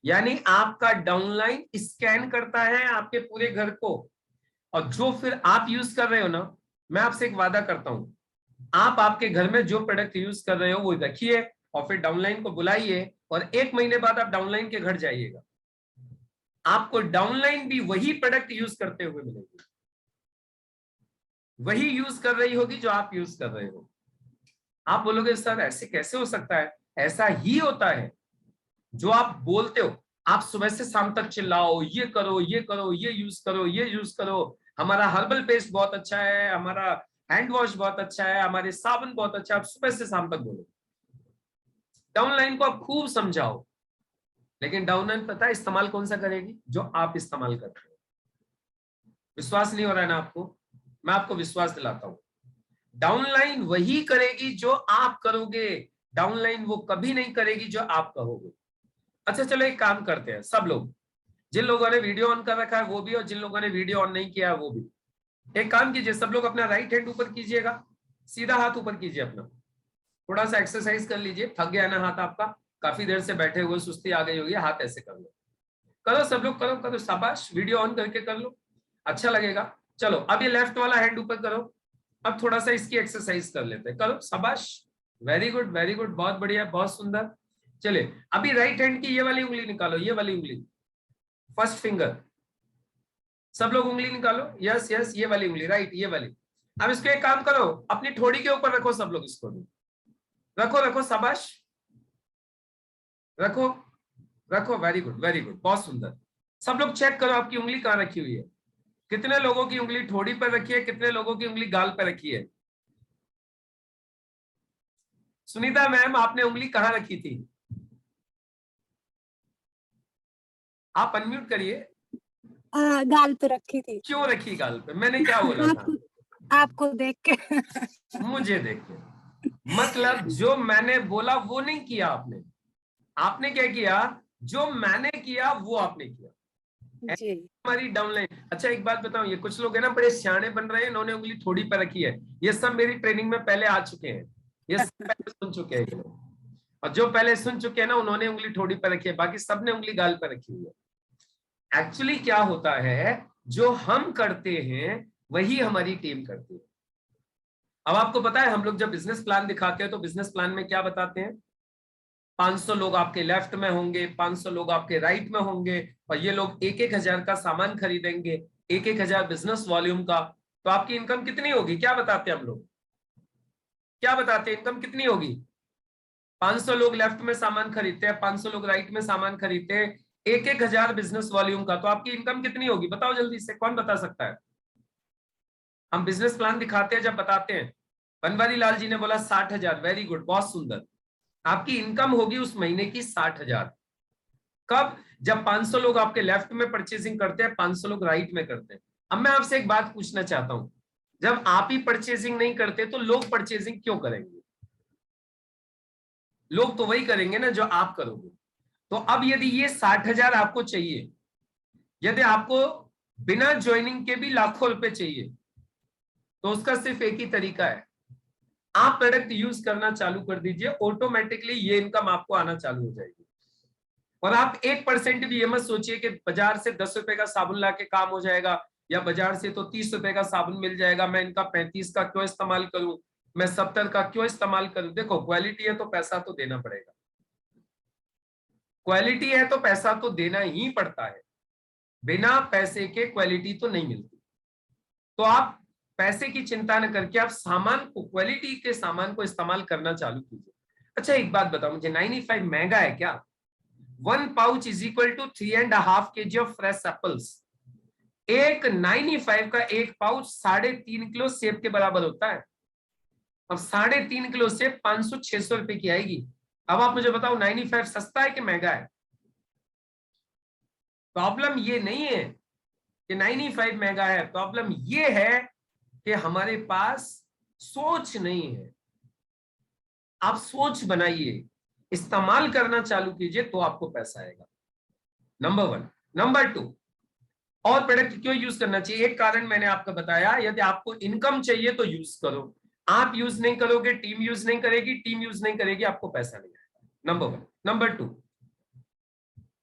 यानी आपका डाउनलाइन स्कैन करता है आपके पूरे घर को, और जो फिर आप यूज कर रहे हो ना, मैं आपसे एक वादा करता हूं, आप आपके घर में जो प्रोडक्ट यूज कर रहे हो वो रखिए और फिर डाउनलाइन को बुलाइए, और 1 महीने बाद आप डाउनलाइन के घर जाइएगा, आपको डाउनलाइन भी वही प्रोडक्ट यूज करते हुए मिलेगी, वही यूज कर रही होगी जो आप यूज कर रहे हो। आप बोलोगे सर ऐसे कैसे हो सकता है? ऐसा ही होता है। जो आप बोलते हो, आप सुबह से शाम तक चिल्लाओ, ये करो, ये करो, ये यूज करो, ये यूज करो, हमारा हर्बल पेस्ट बहुत अच्छा है, हमारा हैंड वॉश बहुत अच्छा है, हमारे साबुन बहुत अच्छा है, आप सुबह से शाम तक बोलो, डाउनलाइन को आप खूब समझाओ, लेकिन डाउनलाइन पता है इस्तेमाल कौन सा करेगी? जो आप इस्तेमाल करते हो। विश्वास नहीं हो रहा है ना आपको? मैं आपको विश्वास दिलाता हूं, डाउनलाइन वही करेगी जो आप करोगे, डाउनलाइन वो कभी नहीं करेगी जो आप कहोगे। अच्छा चलो एक काम करते हैं, सब लोग, जिन लोगों ने वीडियो ऑन कर रखा है वो भी, और जिन लोगों ने वीडियो ऑन नहीं किया है वो भी, एक काम कीजिए, सब लोग अपना राइट हैंड ऊपर कीजिएगा, सीधा हाथ ऊपर कीजिए अपना, थोड़ा सा एक्सरसाइज कर लीजिए, थक गया ना हाथ आपका, काफी देर से बैठे हुए सुस्ती आ गई होगी, हाथ ऐसे कर लो, करो सब लोग, करो करो, शाबाश, वीडियो ऑन करके कर लो, अच्छा लगेगा। चलो अब ये लेफ्ट वाला हैंड ऊपर करो, अब थोड़ा सा इसकी एक्सरसाइज कर लेते हैं, करो, शाबाश, वेरी गुड वेरी गुड, बहुत बढ़िया, बहुत सुंदर। चलिए अभी राइट हैंड की ये वाली उंगली निकालो, ये वाली उंगली, फर्स्ट फिंगर, सब लोग उंगली निकालो, यस यस, ये वाली उंगली, राइट, ये वाली। अब इसको एक काम करो, अपनी ठोड़ी के ऊपर रखो, सब लोग इसको रखो रखो, शाबाश, रखो रखो, वेरी गुड वेरी गुड, बहुत सुंदर। सब लोग चेक करो आपकी उंगली कहाँ रखी हुई है, कितने लोगों की उंगली ठोड़ी पर रखी है, कितने लोगों की उंगली गाल पर रखी है? सुनीता मैम आपने उंगली कहाँ रखी थी? आप अनम्यूट करिए। गाल पे रखी थी। क्यों रखी गाल पे? मैंने क्या बोला था? आपको देख के। मुझे देख के? मतलब जो मैंने बोला वो नहीं किया आपने, आपने क्या किया? जो मैंने किया वो आपने किया, जी। हमारी डाउनलाइन। अच्छा एक बात बताऊं, ये कुछ लोग है ना बड़े सियाने बन रहे हैं, इन्होंने उंगली थोड़ी पर रखी है, ये सब मेरी ट्रेनिंग में पहले आ चुके हैं, ये सब पहले सुन चुके हैं ये लोग, और जो पहले सुन चुके हैं ना उन्होंने उंगली थोड़ी पर रखी है, बाकी सबने उंगली गाल पर रखी हुई है। एक्चुअली क्या होता है, जो हम करते हैं वही हमारी टीम करती है। अब आपको पता है हम लोग जब बिजनेस प्लान दिखाते हैं तो बिजनेस प्लान में क्या बताते हैं? 500 लोग आपके लेफ्ट में होंगे, 500 लोग आपके राइट में होंगे, और ये लोग 1-1 हजार का सामान खरीदेंगे, 1-1 हजार बिजनेस वॉल्यूम का। तो आपकी इनकम कितनी होगी? क्या बताते हैं हम लोग? क्या बताते हैं इनकम कितनी होगी? 500 लोग लेफ्ट में सामान खरीदते हैं, 500 लोग राइट में सामान खरीदते हैं, 1-1 हजार बिजनेस वॉल्यूम का, तो आपकी इनकम कितनी होगी? बताओ जल्दी से, कौन बता सकता है? हम बिजनेस प्लान दिखाते हैं जब बताते हैं, बनवारी लाल जी ने बोला 60,000, वेरी गुड, बहुत सुंदर। आपकी इनकम होगी उस महीने की 60,000। कब? जब 500 लोग आपके लेफ्ट में परचेजिंग करते हैं, 500 लोग राइट में करते हैं। अब मैं आपसे एक बात पूछना चाहता हूं, जब आप ही परचेजिंग नहीं करते तो लोग परचेजिंग क्यों करेंगे? लोग तो वही करेंगे ना जो आप करोगे। तो अब यदि ये 60,000 आपको चाहिए, यदि आपको बिना ज्वाइनिंग के भी लाखों रुपए चाहिए, तो उसका सिर्फ एक ही तरीका है, आप प्रोडक्ट यूज करना चालू कर दीजिए, ऑटोमेटिकली ये इनकम आपको आना चालू हो जाएगी। और आप 1% भी ये मत सोचिए कि बाजार से 10 रुपए का साबुन लाके काम हो जाएगा, या बाजार से तो 30 रुपए का साबुन मिल जाएगा, मैं इनका 35 का क्यों इस्तेमाल करूं, मैं 70 का क्यों इस्तेमाल करूं। देखो क्वालिटी है तो पैसा तो देना पड़ेगा, क्वालिटी है तो पैसा तो देना ही पड़ता है, बिना पैसे के क्वालिटी तो नहीं मिलती। तो आप पैसे की चिंता न करके आप सामान को, क्वालिटी के सामान को इस्तेमाल करना चालू कीजिए। अच्छा एक बात बताओ मुझे, 95 महंगा है क्या? 1 pouch is equal to 3.5 kg of fresh apples. एक 95 का एक पाउच 3.5 किलो सेब के बराबर होता है। अब 3.5 किलो सेब 500-600 रुपए की आएगी। अब आप मुझे बताओ 95 सस्ता है कि महंगा है? प्रॉब्लम ये नहीं है कि 95 महंगा है, प्रॉब्लम ये है कि हमारे पास सोच नहीं है। आप सोच बनाइए, इस्तेमाल करना चालू कीजिए तो आपको पैसा आएगा। नंबर 1। नंबर 2, और प्रोडक्ट क्यों यूज करना चाहिए? एक कारण मैंने आपको बताया, यदि आपको इनकम चाहिए तो यूज करो। आप यूज नहीं करोगे, टीम यूज नहीं करेगी, टीम यूज नहीं करेगी, आपको पैसा नहीं आएगा। नंबर 1। नंबर 2,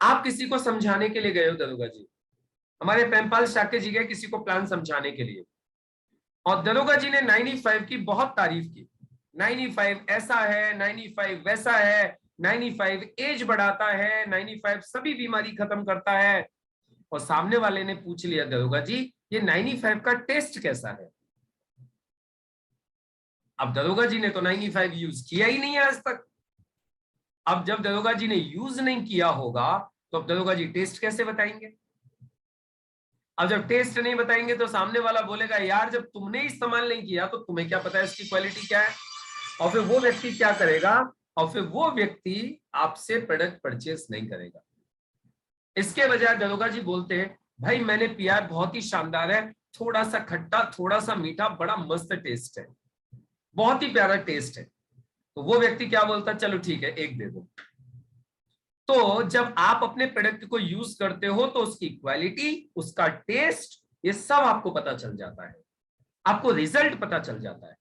आप किसी को समझाने के लिए गए हो दरोगा जी, हमारे प्रेमपाल शाक्य जी गए किसी को प्लान समझाने के लिए, और दरोगा जी ने 95 की बहुत तारीफ की। 95 ऐसा है, 95 वैसा है, 95 एज बढ़ाता है, 95 सभी बीमारी खत्म करता है। और सामने वाले ने पूछ लिया दरोगा जी ये 95 का टेस्ट कैसा है? अब दरोगा जी ने तो 95 यूज किया ही नहीं है आज तक। अब जब दरोगा जी ने यूज नहीं किया होगा तो अब दरोगा जी टेस्ट कैसे बताएंगे? अब जब टेस्ट नहीं बताएंगे तो सामने वाला बोलेगा यार जब तुमने इस्तेमाल नहीं किया तो तुम्हें क्या पता है इसकी क्वालिटी क्या है। और फिर वो व्यक्ति क्या करेगा? और फिर वो व्यक्ति आपसे प्रोडक्ट परचेस नहीं करेगा। इसके बजाय दरोगा जी बोलते हैं भाई मैंने पिया बहुत ही शानदार है, थोड़ा सा खट्टा, थोड़ा सा मीठा, बड़ा मस्त टेस्ट है, बहुत ही प्यारा टेस्ट है। तो वो व्यक्ति क्या बोलता है? चलो ठीक है एक दे दो। तो जब आप अपने प्रोडक्ट को यूज करते हो तो उसकी क्वालिटी, उसका टेस्ट, ये सब आपको पता चल जाता है, आपको रिजल्ट पता चल जाता है।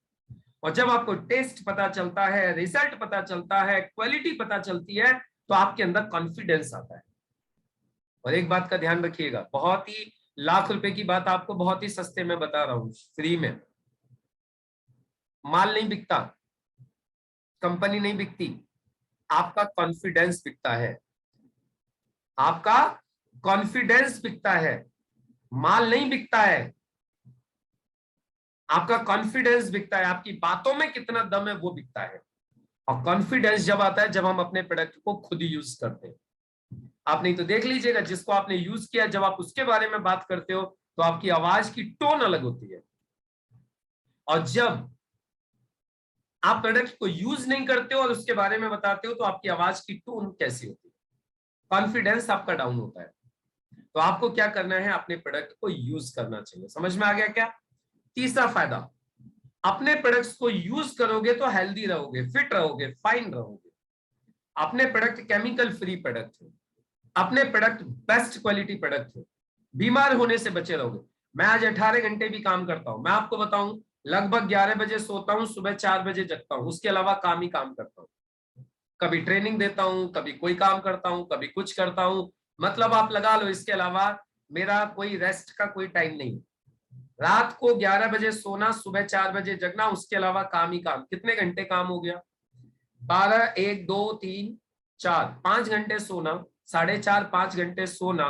और जब आपको टेस्ट पता चलता है, रिजल्ट पता चलता है, क्वालिटी पता चलती है, तो आपके अंदर कॉन्फिडेंस आता है। और एक बात का ध्यान रखिएगा, बहुत ही लाख रुपए की बात आपको बहुत ही सस्ते में बता रहा हूं, फ्री में। माल नहीं बिकता, कंपनी नहीं बिकती, आपका कॉन्फिडेंस बिकता है। आपका कॉन्फिडेंस बिकता है, माल नहीं बिकता है। आपका कॉन्फिडेंस बिकता है, आपकी बातों में कितना दम है वो बिकता है। और कॉन्फिडेंस जब आता है जब हम अपने प्रोडक्ट को खुद यूज करते हैं। आप नहीं तो देख लीजिएगा जिसको आपने यूज किया, जब आप उसके बारे में बात करते हो तो आपकी आवाज की टोन अलग होती है। और जब आप प्रोडक्ट को यूज नहीं करते हो और उसके बारे में बताते हो तो आपकी आवाज की टोन कैसी होती है? कॉन्फिडेंस आपका डाउन होता है। तो आपको क्या करना है? अपने प्रोडक्ट को यूज करना चाहिए। समझ में आ गया क्या? तीसरा फायदा, अपने प्रोडक्ट्स को यूज करोगे तो हेल्दी रहोगे, फिट रहोगे, फाइन रहोगे। अपने प्रोडक्ट केमिकल फ्री प्रोडक्ट है, अपने प्रोडक्ट बेस्ट क्वालिटी प्रोडक्ट है, बीमार होने से बचे रहोगे। मैं आज 18 घंटे भी काम करता हूं, मैं आपको बताऊं लगभग 11 बजे सोता हूं, सुबह 4 बजे जगता हूं, उसके अलावा काम ही काम करता हूं। कभी ट्रेनिंग देता हूं, कभी कोई काम करता हूं, कभी कुछ करता हूं। मतलब आप लगा लो इसके अलावा मेरा कोई रेस्ट का कोई टाइम नहीं। रात को 11 बजे सोना, सुबह 4 बजे जगना, उसके अलावा काम ही काम। कितने घंटे काम हो गया? 12, 1, 2, 3, 4, 5 घंटे सोना, 4.5, 5 घंटे सोना,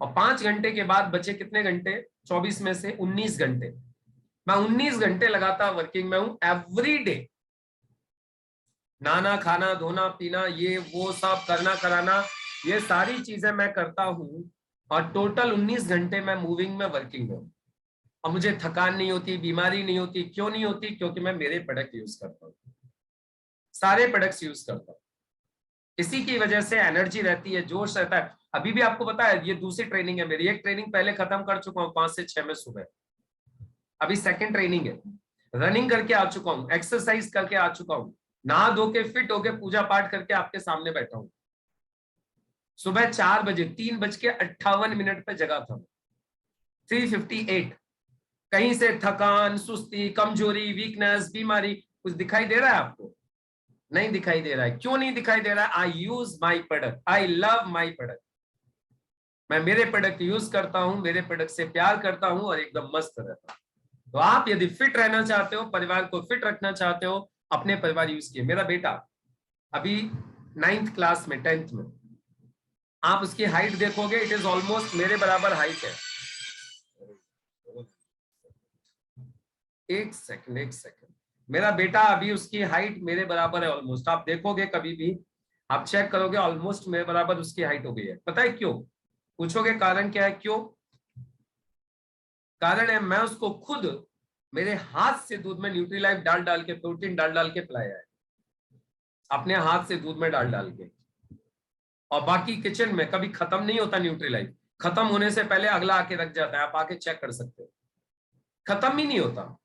और 5 घंटे के बाद बचे कितने घंटे? 24 में से 19 घंटे। मैं 19 घंटे लगातार वर्किंग में हूं एवरी डे। नहाना, खाना, धोना, पीना, ये वो सब करना कराना, ये सारी चीजें मैं करता हूं। और टोटल 19 घंटे मैं मूविंग में, वर्किंग में हूं। और मुझे थकान नहीं होती, बीमारी नहीं होती। क्यों नहीं होती? क्योंकि मैं मेरे प्रोडक्ट यूज करता हूँ, सारे प्रोडक्ट्स यूज करता हूँ। इसी की वजह से एनर्जी रहती है, जोश रहता है। अभी भी आपको पता है ये दूसरी ट्रेनिंग है मेरी, एक ट्रेनिंग पहले खत्म कर चुका हूँ 5 से 6 में सुबह, अभी सेकंड ट्रेनिंग है। रनिंग करके आ चुका हूँ, एक्सरसाइज करके आ चुका हूँ, नहा धो के फिट होके पूजा पाठ करके आपके सामने बैठा हूँ। सुबह 4 बजे 3:58 पे जगा था, 3:58। कहीं से थकान, सुस्ती, कमजोरी, वीकनेस, बीमारी कुछ दिखाई दे रहा है आपको? नहीं दिखाई दे रहा है। क्यों नहीं दिखाई दे रहा है? I use my product, I love my product. मैं मेरे प्रोडक्ट यूज करता हूं, मेरे प्रोडक्ट से प्यार करता हूं और एकदम मस्त रहता हूं। तो आप यदि फिट रहना चाहते हो, परिवार को फिट रखना चाहते हो, अपने परिवार यूज किए। मेरा बेटा अभी 9th क्लास में, 10th में, आप उसकी हाइट देखोगे, इट इज ऑलमोस्ट मेरे बराबर हाइट है। एक सेकंड, मेरा बेटा अभी उसकी हाइट मेरे बराबर है ऑलमोस्ट, आप देखोगे कभी भी आप चेक करोगे ऑलमोस्ट मेरे बराबर उसकी हाइट हो गई है। पता है क्यों? पूछोगे कारण क्या है, क्यों? कारण है मैं उसको खुद मेरे हाथ से दूध में न्यूट्रीलाइफ डाल डाल के, प्रोटीन डाल डाल के पिलाया है, अपने हाथ से दूध में डाल डाल के। और बाकी किचन में कभी खत्म नहीं होता न्यूट्रीलाइफ, खत्म होने से पहले अगला आके रख जाता है, आप आके चेक कर सकते हो, खत्म ही नहीं होता।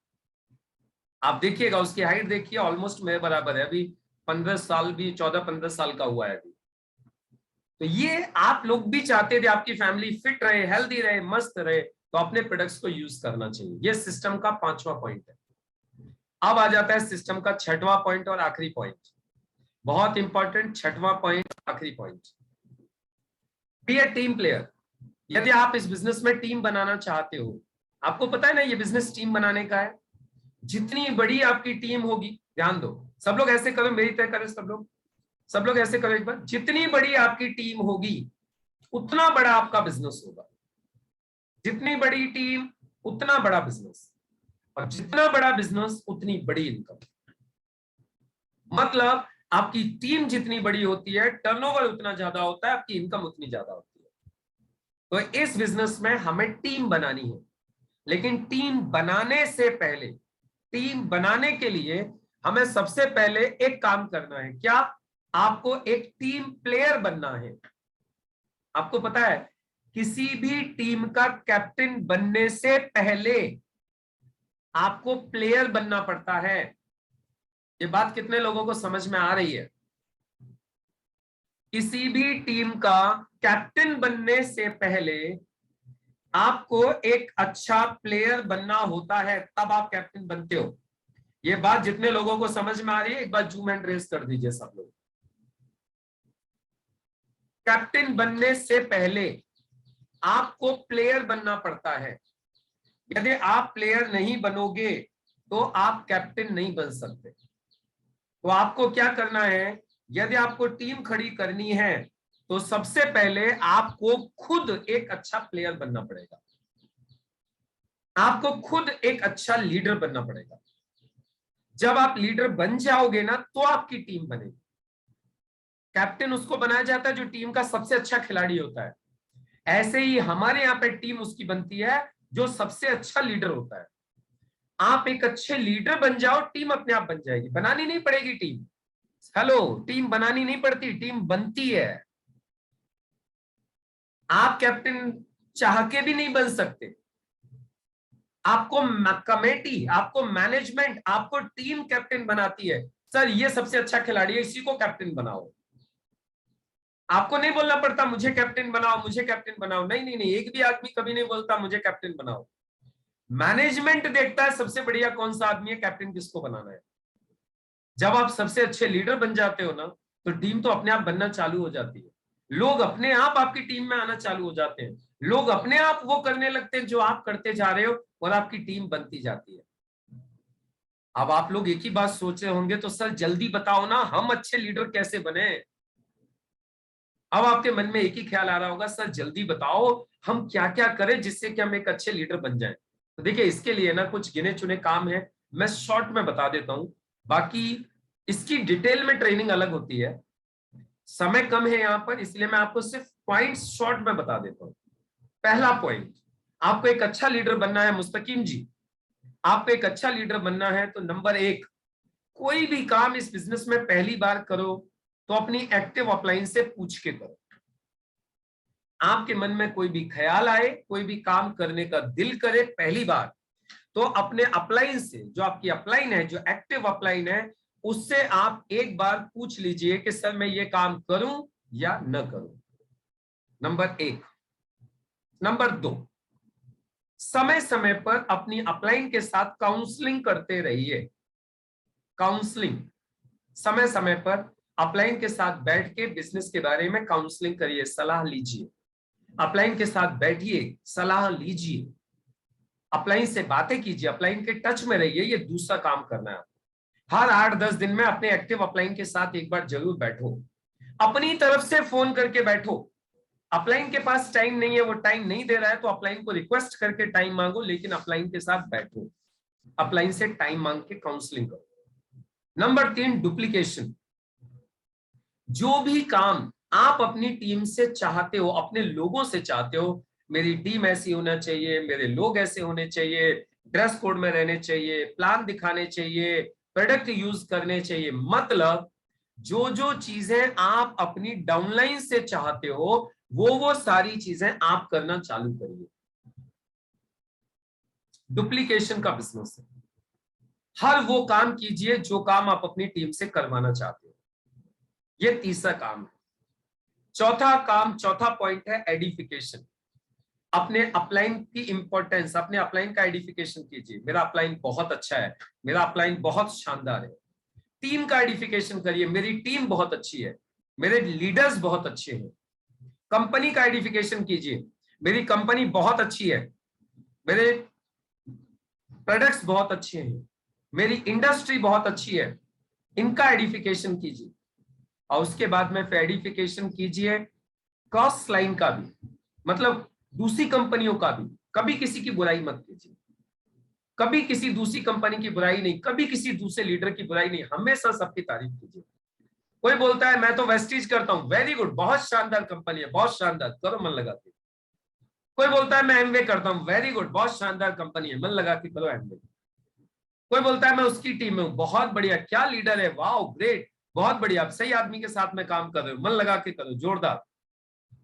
आप देखिएगा उसकी हाइट देखिए ऑलमोस्ट मेरे बराबर है, अभी 15 साल भी, 14-15 साल का हुआ है अभी। तो ये आप लोग भी चाहते थे आपकी फैमिली फिट रहे, हेल्दी रहे, मस्त रहे, तो अपने प्रोडक्ट्स को यूज करना चाहिए। ये सिस्टम का 5वां पॉइंट है। अब आ जाता है सिस्टम का 6वां पॉइंट और आखिरी पॉइंट, बहुत इंपॉर्टेंट 6वां पॉइंट, आखिरी पॉइंट, बी ए टीम प्लेयर। यदि आप इस बिजनेस में टीम बनाना चाहते हो, आपको पता है ना ये बिजनेस टीम बनाने का है, जितनी बड़ी आपकी टीम होगी, ध्यान दो, सब लोग ऐसे करो, मेरी तरह करें सब लोग ऐसे करो एक बार, जितनी बड़ी आपकी टीम होगी उतना बड़ा आपका बिजनेस होगा। जितनी बड़ी टीम उतना बड़ा बिजनेस, और जितना बड़ा बिजनेस उतनी बड़ी इनकम। मतलब आपकी टीम जितनी बड़ी होती है, टर्नओवर उतना ज्यादा होता है, आपकी इनकम उतनी ज्यादा होती है। तो इस बिजनेस में हमें टीम बनानी है, लेकिन टीम बनाने से पहले, टीम बनाने के लिए हमें सबसे पहले एक काम करना है। क्या? आपको एक टीम प्लेयर बनना है। आपको पता है किसी भी टीम का कैप्टन बनने से पहले आपको प्लेयर बनना पड़ता है। ये बात कितने लोगों को समझ में आ रही है? किसी भी टीम का कैप्टन बनने से पहले आपको एक अच्छा प्लेयर बनना होता है, तब आप कैप्टन बनते हो। ये बात जितने लोगों को समझ में आ रही है एक बार जूम एंड रेस कर दीजिए सब लोग। कैप्टन बनने से पहले आपको प्लेयर बनना पड़ता है। यदि आप प्लेयर नहीं बनोगे तो आप कैप्टन नहीं बन सकते। तो आपको क्या करना है? यदि आपको टीम खड़ी करनी है तो सबसे पहले आपको खुद एक अच्छा प्लेयर बनना पड़ेगा, आपको खुद एक अच्छा लीडर बनना पड़ेगा। जब आप लीडर बन जाओगे ना तो आपकी टीम बनेगी। कैप्टन उसको बनाया जाता है जो टीम का सबसे अच्छा खिलाड़ी होता है। ऐसे ही हमारे यहाँ पे टीम उसकी बनती है जो सबसे अच्छा लीडर होता है। आप एक अच्छे लीडर बन जाओ, टीम अपने आप बन जाएगी, बनानी नहीं पड़ेगी टीम। हेलो, टीम बनानी नहीं पड़ती, टीम बनती है। आप कैप्टन चाह के भी नहीं बन सकते। आपको कमेटी, आपको मैनेजमेंट, आपको टीम कैप्टन बनाती है। सर ये सबसे अच्छा खिलाड़ी है, इसी को कैप्टन बनाओ। आपको नहीं बोलना पड़ता मुझे कैप्टन बनाओ, मुझे कैप्टन बनाओ। नहीं नहीं नहीं, एक भी आदमी कभी नहीं बोलता मुझे कैप्टन बनाओ। मैनेजमेंट देखता है सबसे बढ़िया कौन सा आदमी है, कैप्टन किसको बनाना है। जब आप सबसे अच्छे लीडर बन जाते हो ना तो टीम तो अपने आप बनना चालू हो जाती है। लोग अपने आप आपकी टीम में आना चालू हो जाते हैं, लोग अपने आप वो करने लगते हैं जो आप करते जा रहे हो, और आपकी टीम बनती जाती है। अब आप लोग एक ही बात सोच रहे होंगे, तो सर जल्दी बताओ ना हम अच्छे लीडर कैसे बने। अब आपके मन में एक ही ख्याल आ रहा होगा, सर जल्दी बताओ हम क्या क्या करें जिससे कि हम एक अच्छे लीडर बन जाएं। तो देखिए इसके लिए ना कुछ गिने चुने काम है, मैं शॉर्ट में बता देता हूं, बाकी इसकी डिटेल में ट्रेनिंग अलग होती है। समय कम है यहां पर, इसलिए मैं आपको सिर्फ पॉइंट्स शॉर्ट में बता देता हूं। पहला पॉइंट, आपको एक अच्छा लीडर बनना है मुस्तकीम जी, आपको एक अच्छा लीडर बनना है तो नंबर 1, कोई भी काम इस बिजनेस में पहली बार करो तो अपनी एक्टिव अपलाइन से पूछ के करो। आपके मन में कोई भी ख्याल आए, कोई भी काम करने का दिल करे पहली बार, तो अपने अपलाइन से, जो आपकी अपलाइन है, जो एक्टिव अपलाइन है, उससे आप एक बार पूछ लीजिए कि सर मैं ये काम करूं या न करूं। नंबर 1। नंबर 2, समय समय पर अपनी अपलाइन के साथ काउंसलिंग करते रहिए। काउंसलिंग, समय समय पर अपलाइन के साथ बैठ के बिजनेस के बारे में काउंसलिंग करिए, सलाह लीजिए। अपलाइन के साथ बैठिए, सलाह लीजिए, अपलाइन से बातें कीजिए, अपलाइन के टच में रहिए। ये दूसरा काम करना है। हर 8-10 दिन में अपने एक्टिव अपलाइन के साथ एक बार जरूर बैठो, अपनी तरफ से फोन करके बैठो। अपलाइन के पास टाइम नहीं है, वो टाइम नहीं दे रहा है, तो अपलाइन को रिक्वेस्ट करके टाइम मांगो, लेकिन अपलाइन के साथ बैठो, अपलाइन से टाइम मांग के काउंसलिंग करो। Number 3, duplication. जो भी काम आप अपनी टीम से चाहते हो, अपने लोगों से चाहते हो, मेरी टीम ऐसी होना चाहिए, मेरे लोग ऐसे होने चाहिए, ड्रेस कोड में रहने चाहिए, प्लान दिखाने चाहिए, प्रोडक्ट यूज करने चाहिए, मतलब जो जो चीजें आप अपनी डाउनलाइन से चाहते हो वो सारी चीजें आप करना चालू करिए। डुप्लीकेशन का बिजनेस है। हर वो काम कीजिए जो काम आप अपनी टीम से करवाना चाहते हो। ये तीसरा काम है। चौथा पॉइंट है एडिफिकेशन। अपने अपलाइन की इंपॉर्टेंस, अपने अपलाइन का एडिफिकेशन कीजिए। मेरा अपलाइन बहुत अच्छा है, मेरा अपलाइन बहुत शानदार है। टीम का एडिफिकेशन करिए, मेरी टीम बहुत अच्छी है, मेरे लीडर्स बहुत अच्छे हैं। कंपनी का एडिफिकेशन कीजिए, मेरी कंपनी बहुत अच्छी है, मेरे प्रोडक्ट्स बहुत अच्छे हैं, मेरी इंडस्ट्री बहुत अच्छी है। इनका एडिफिकेशन कीजिए। और उसके बाद में फिर एडिफिकेशन कीजिए क्रॉस लाइन का भी, मतलब दूसरी कंपनियों का भी। कभी किसी की बुराई मत कीजिए, कभी किसी दूसरी कंपनी की बुराई नहीं, कभी किसी दूसरे लीडर की बुराई नहीं, हमेशा सबकी तारीफ कीजिए। कोई बोलता है मैं तो वेस्टीज करता हूं, वेरी गुड, बहुत शानदार कंपनी है, बहुत शानदार, करो मन लगा के। कोई बोलता है मैं एमवे करता हूं, वेरी गुड, बहुत शानदार कंपनी है, मन लगा के करो एमवे। कोई बोलता है मैं उसकी टीम में हूं, बहुत बढ़िया, क्या लीडर है, वाओ ग्रेट, बहुत बढ़िया, आप सही आदमी के साथ में काम कर रहे हो, मन लगा के करो, जोरदार।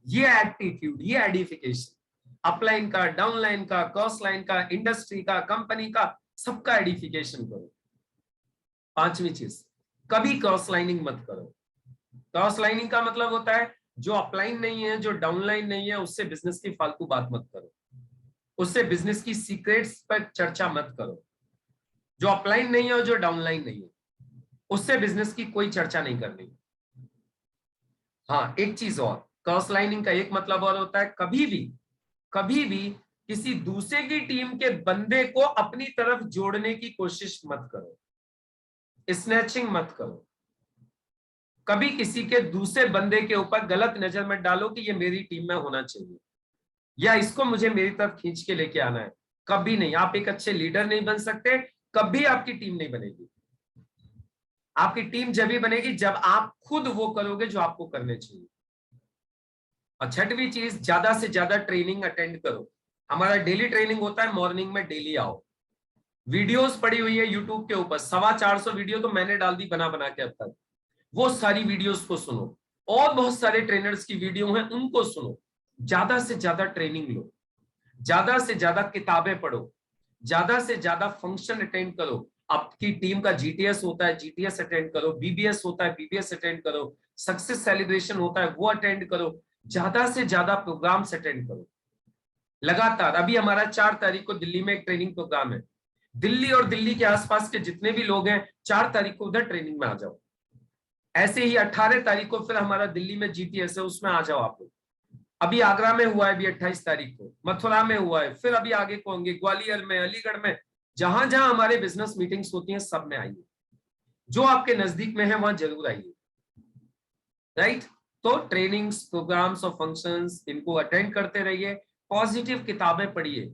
ये एटीट्यूड, ये एडिफिकेशन, अपलाइन का, डाउनलाइन का, क्रॉस लाइन का, इंडस्ट्री का, कंपनी का, सबका एडिफिकेशन करो। पांचवी चीज, कभी क्रॉस लाइनिंग मत करो। क्रॉस लाइनिंग का मतलब होता है जो अपलाइन नहीं है, जो डाउनलाइन नहीं है, उससे बिजनेस की फालतू बात मत करो, उससे बिजनेस की सीक्रेट्स पर चर्चा मत करो। जो अपलाइन नहीं है और जो डाउनलाइन नहीं है, उससे बिजनेस की कोई चर्चा नहीं करनी। हाँ, एक चीज और, क्रॉस लाइनिंग का एक मतलब और होता है, कभी भी किसी दूसरे की टीम के बंदे को अपनी तरफ जोड़ने की कोशिश मत करो, स्नैचिंग मत करो। कभी किसी के दूसरे बंदे के ऊपर गलत नजर मत डालो कि ये मेरी टीम में होना चाहिए या इसको मुझे मेरी तरफ खींच के लेके आना है। कभी नहीं। आप एक अच्छे लीडर नहीं बन सकते, कभी आपकी टीम नहीं बनेगी। आपकी टीम जब भी बनेगी जब आप खुद वो करोगे जो आपको करने चाहिए। और छठवीं चीज, ज्यादा से ज्यादा ट्रेनिंग अटेंड करो। हमारा डेली ट्रेनिंग होता है, मॉर्निंग में डेली आओ। वीडियोस पड़ी हुई है यूट्यूब के ऊपर, 450 वीडियो तो मैंने डाल दी बना बना के अब तक। वो सारी वीडियोस को सुनो, और बहुत सारे ट्रेनर्स की वीडियो हैं उनको सुनो। ज्यादा से ज्यादा ट्रेनिंग लो, ज्यादा से ज्यादा किताबें पढ़ो, ज्यादा से ज्यादा फंक्शन अटेंड करो। आपकी टीम का जीटीएस होता है, जीटीएस अटेंड करो, बीबीएस होता है, बीबीएस अटेंड करो, सक्सेस सेलिब्रेशन होता है, वो अटेंड करो। ज्यादा से ज्यादा प्रोग्राम्स अटेंड करो लगातार। अभी हमारा 4 तारीख को दिल्ली में एक ट्रेनिंग प्रोग्राम है। दिल्ली और दिल्ली के आसपास के जितने भी लोग हैं, 4 तारीख को उधर ट्रेनिंग में आ जाओ। ऐसे ही 18 तारीख को फिर हमारा दिल्ली में जीटीएस है, उसमें आ जाओ आप लोग। अभी आगरा में हुआ है, अभी 28 तारीख को मथुरा में हुआ है, फिर अभी आगे को होंगे ग्वालियर में, अलीगढ़ में, जहां जहां हमारे बिजनेस मीटिंग्स होती हैं सब में आइए। जो आपके नजदीक में है वहां जरूर आइए, राइट। तो ट्रेनिंग्स, प्रोग्राम्स और फंक्शंस, इनको अटेंड करते रहिए। पॉजिटिव किताबें पढ़िए,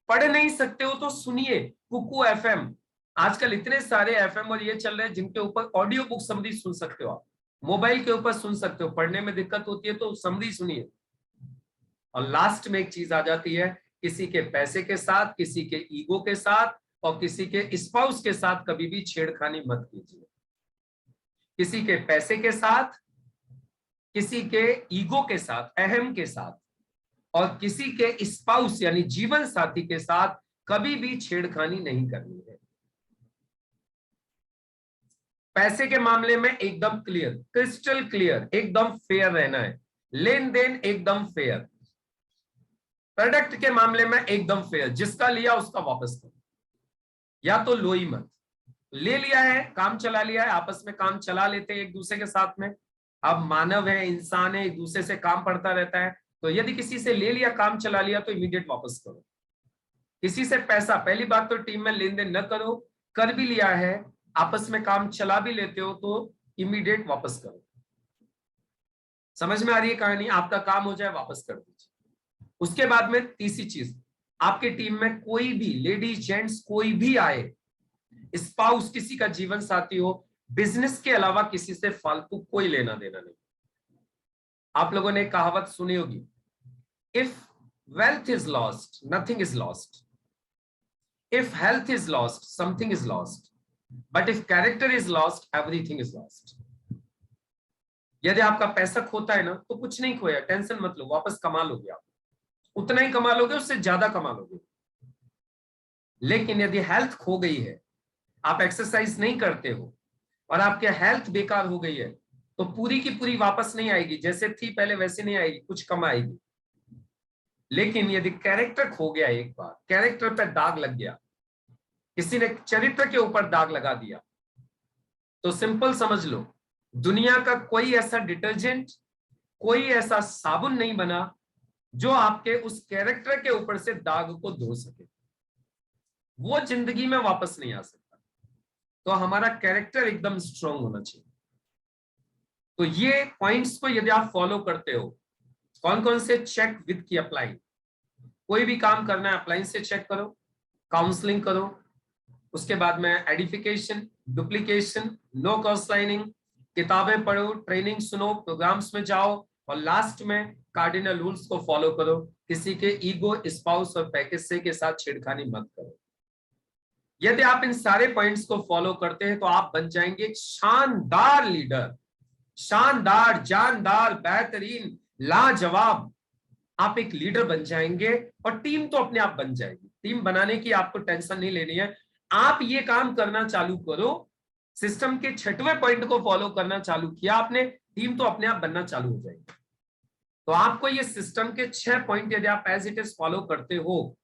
पढ़ नहीं सकते हो तो सुनिए। कुकू एफएम, आजकल इतने सारे एफएम और ये चल रहे हैं जिनके ऊपर ऑडियो बुक समरी सुन सकते हो आप, मोबाइल के ऊपर सुन सकते हो। पढ़ने में दिक्कत होती है तो समरी सुनिए। और लास्ट में एक चीज आ जाती है, किसी के पैसे के साथ, किसी के ईगो के साथ और किसी के स्पाउस के साथ कभी भी छेड़खानी मत कीजिए। किसी के पैसे के साथ, किसी के ईगो के साथ, अहम के साथ, और किसी के स्पाउस यानी जीवन साथी के साथ कभी भी छेड़खानी नहीं करनी है। पैसे के मामले में एकदम क्लियर, क्रिस्टल क्लियर, एकदम फेयर रहना है। लेन देन एकदम फेयर। प्रोडक्ट के मामले में एकदम फेयर, जिसका लिया उसका वापस करो, या तो लो ही मत। ले लिया है, काम चला लिया है, आपस में काम चला लेते हैं एक दूसरे के साथ में। अब मानव है, इंसान है, एक दूसरे से काम पड़ता रहता है। तो यदि किसी से ले लिया, काम चला लिया, तो इमीडिएट वापस करो। किसी से पैसा, पहली बात तो टीम में लेन देन न करो। कर भी लिया है, आपस में काम चला भी लेते हो, तो इमीडिएट वापस करो। समझ में आ रही है कहानी? आपका काम हो जाए वापस कर दीजिए। उसके बाद में तीसरी चीज, आपके टीम में कोई भी लेडीज जेंट्स कोई भी आए, स्पाउस, किसी का जीवन साथी हो, बिजनेस के अलावा किसी से फालतू कोई लेना देना नहीं। आप लोगों ने एक कहावत सुनी होगी, if wealth is lost nothing is lost, if health is lost something is lost, but if character is lost everything is lost. यदि आपका पैसा खोता है ना तो कुछ नहीं खोया, टेंशन मत लो, वापस कमा लोगे आप, उतना ही कमा लोगे, उससे ज्यादा कमा लोगे। लेकिन यदि हेल्थ खो गई है, आप एक्सरसाइज नहीं करते हो और आपके हेल्थ बेकार हो गई है, तो पूरी की पूरी वापस नहीं आएगी, जैसे थी पहले वैसे नहीं आएगी, कुछ कम आएगी। लेकिन यदि कैरेक्टर खो गया, एक बार कैरेक्टर पे दाग लग गया, किसी ने चरित्र के ऊपर दाग लगा दिया, तो सिंपल समझ लो, दुनिया का कोई ऐसा डिटर्जेंट, कोई ऐसा साबुन नहीं बना जो आपके उस कैरेक्टर के ऊपर से दाग को धो सके। वो जिंदगी में वापस नहीं आ सकता। तो हमारा कैरेक्टर एकदम स्ट्रांग होना चाहिए। तो ये पॉइंट्स को यदि आप फॉलो करते हो, कौन कौन से चेक विद की अप्लाई, कोई भी काम करना है अप्लाई से चेक करो, काउंसलिंग करो, उसके बाद में edification, duplication, no cost lining, किताबें पढ़ो, ट्रेनिंग सुनो, प्रोग्राम्स में जाओ, और लास्ट में कार्डिनल रूल्स को फॉलो करो। किसी के ईगो, स्पाउस और पैकेज के साथ छेड़खानी मत करो। यदि आप इन सारे पॉइंट्स को फॉलो करते हैं तो आप बन जाएंगे एक शानदार लीडर, शानदार, जानदार, बेहतरीन, लाजवाब। आप एक लीडर बन जाएंगे और टीम तो अपने आप बन जाएगी। टीम बनाने की आपको टेंशन नहीं लेनी है। आप ये काम करना चालू करो, सिस्टम के 6वें पॉइंट को फॉलो करना चालू किया आपने, टीम तो अपने आप बनना चालू हो जाएगी। तो आपको ये सिस्टम के 6 पॉइंट यदि आप एज इट इज फॉलो करते हो,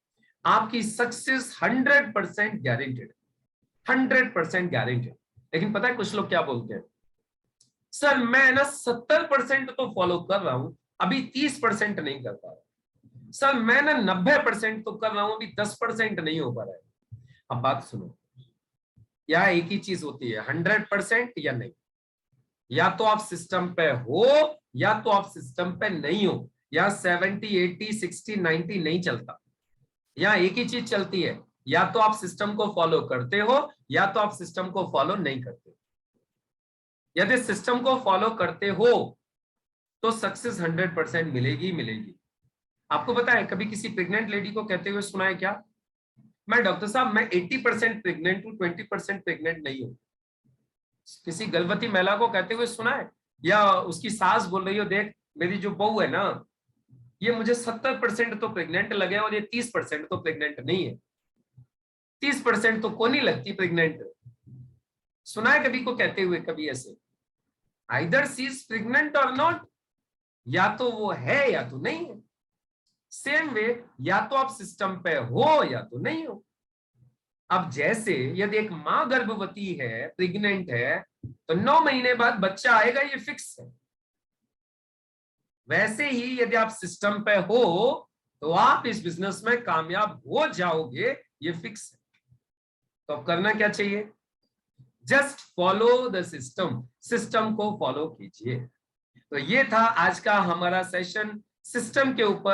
आपकी सक्सेस 100% गारंटेड, 100% गारंटेड। लेकिन पता है कुछ लोग क्या बोलते हैं, सर मैं ना 70% तो फॉलो कर रहा हूं, अभी 30% नहीं कर पा रहा। सर मैं ना 90% तो कर रहा हूं, अभी 10% नहीं हो पा रहा है। अब बात सुनो, या एक ही चीज होती है, 100% या नहीं। या तो आप सिस्टम पे हो या तो आप सिस्टम पे नहीं हो। या 70, 80, 60, 90 नहीं चलता। या एक ही चीज चलती है, या तो आप सिस्टम को फॉलो करते हो या तो आप सिस्टम को फॉलो नहीं करते। यदि सिस्टम को फॉलो करते हो तो सक्सेस 100% मिलेगी मिलेगी। आपको पता है कभी किसी प्रेग्नेंट लेडी को कहते हुए सुना है क्या, मैं डॉक्टर साहब मैं 80% प्रेग्नेंट हूं, 20% प्रेग्नेंट नहीं हूं। किसी गर्भवती महिला को कहते हुए सुना है, या उसकी सास बोल रही हो, देख मेरी जो बहू है ना, ये मुझे 70% तो प्रेग्नेंट लगे और ये 30% तो प्रेग्नेंट नहीं है, 30% तो को नहीं लगती प्रेग्नेंट। सुना है कभी को कहते हुए कभी ऐसे? आइदर शी इज प्रेग्नेंट और नॉट, या तो वो है या तो नहीं है। सेम वे, या तो आप सिस्टम पे हो या तो नहीं हो। अब जैसे यदि एक मां गर्भवती है, प्रेग्नेंट है, तो 9 महीने बाद बच्चा आएगा, ये फिक्स है। वैसे ही यदि आप सिस्टम पे हो तो आप इस बिजनेस में कामयाब हो जाओगे, ये फिक्स है। तो अब करना क्या चाहिए, just follow the system, system को फॉलो कीजिए। तो ये था आज का हमारा सेशन सिस्टम के ऊपर।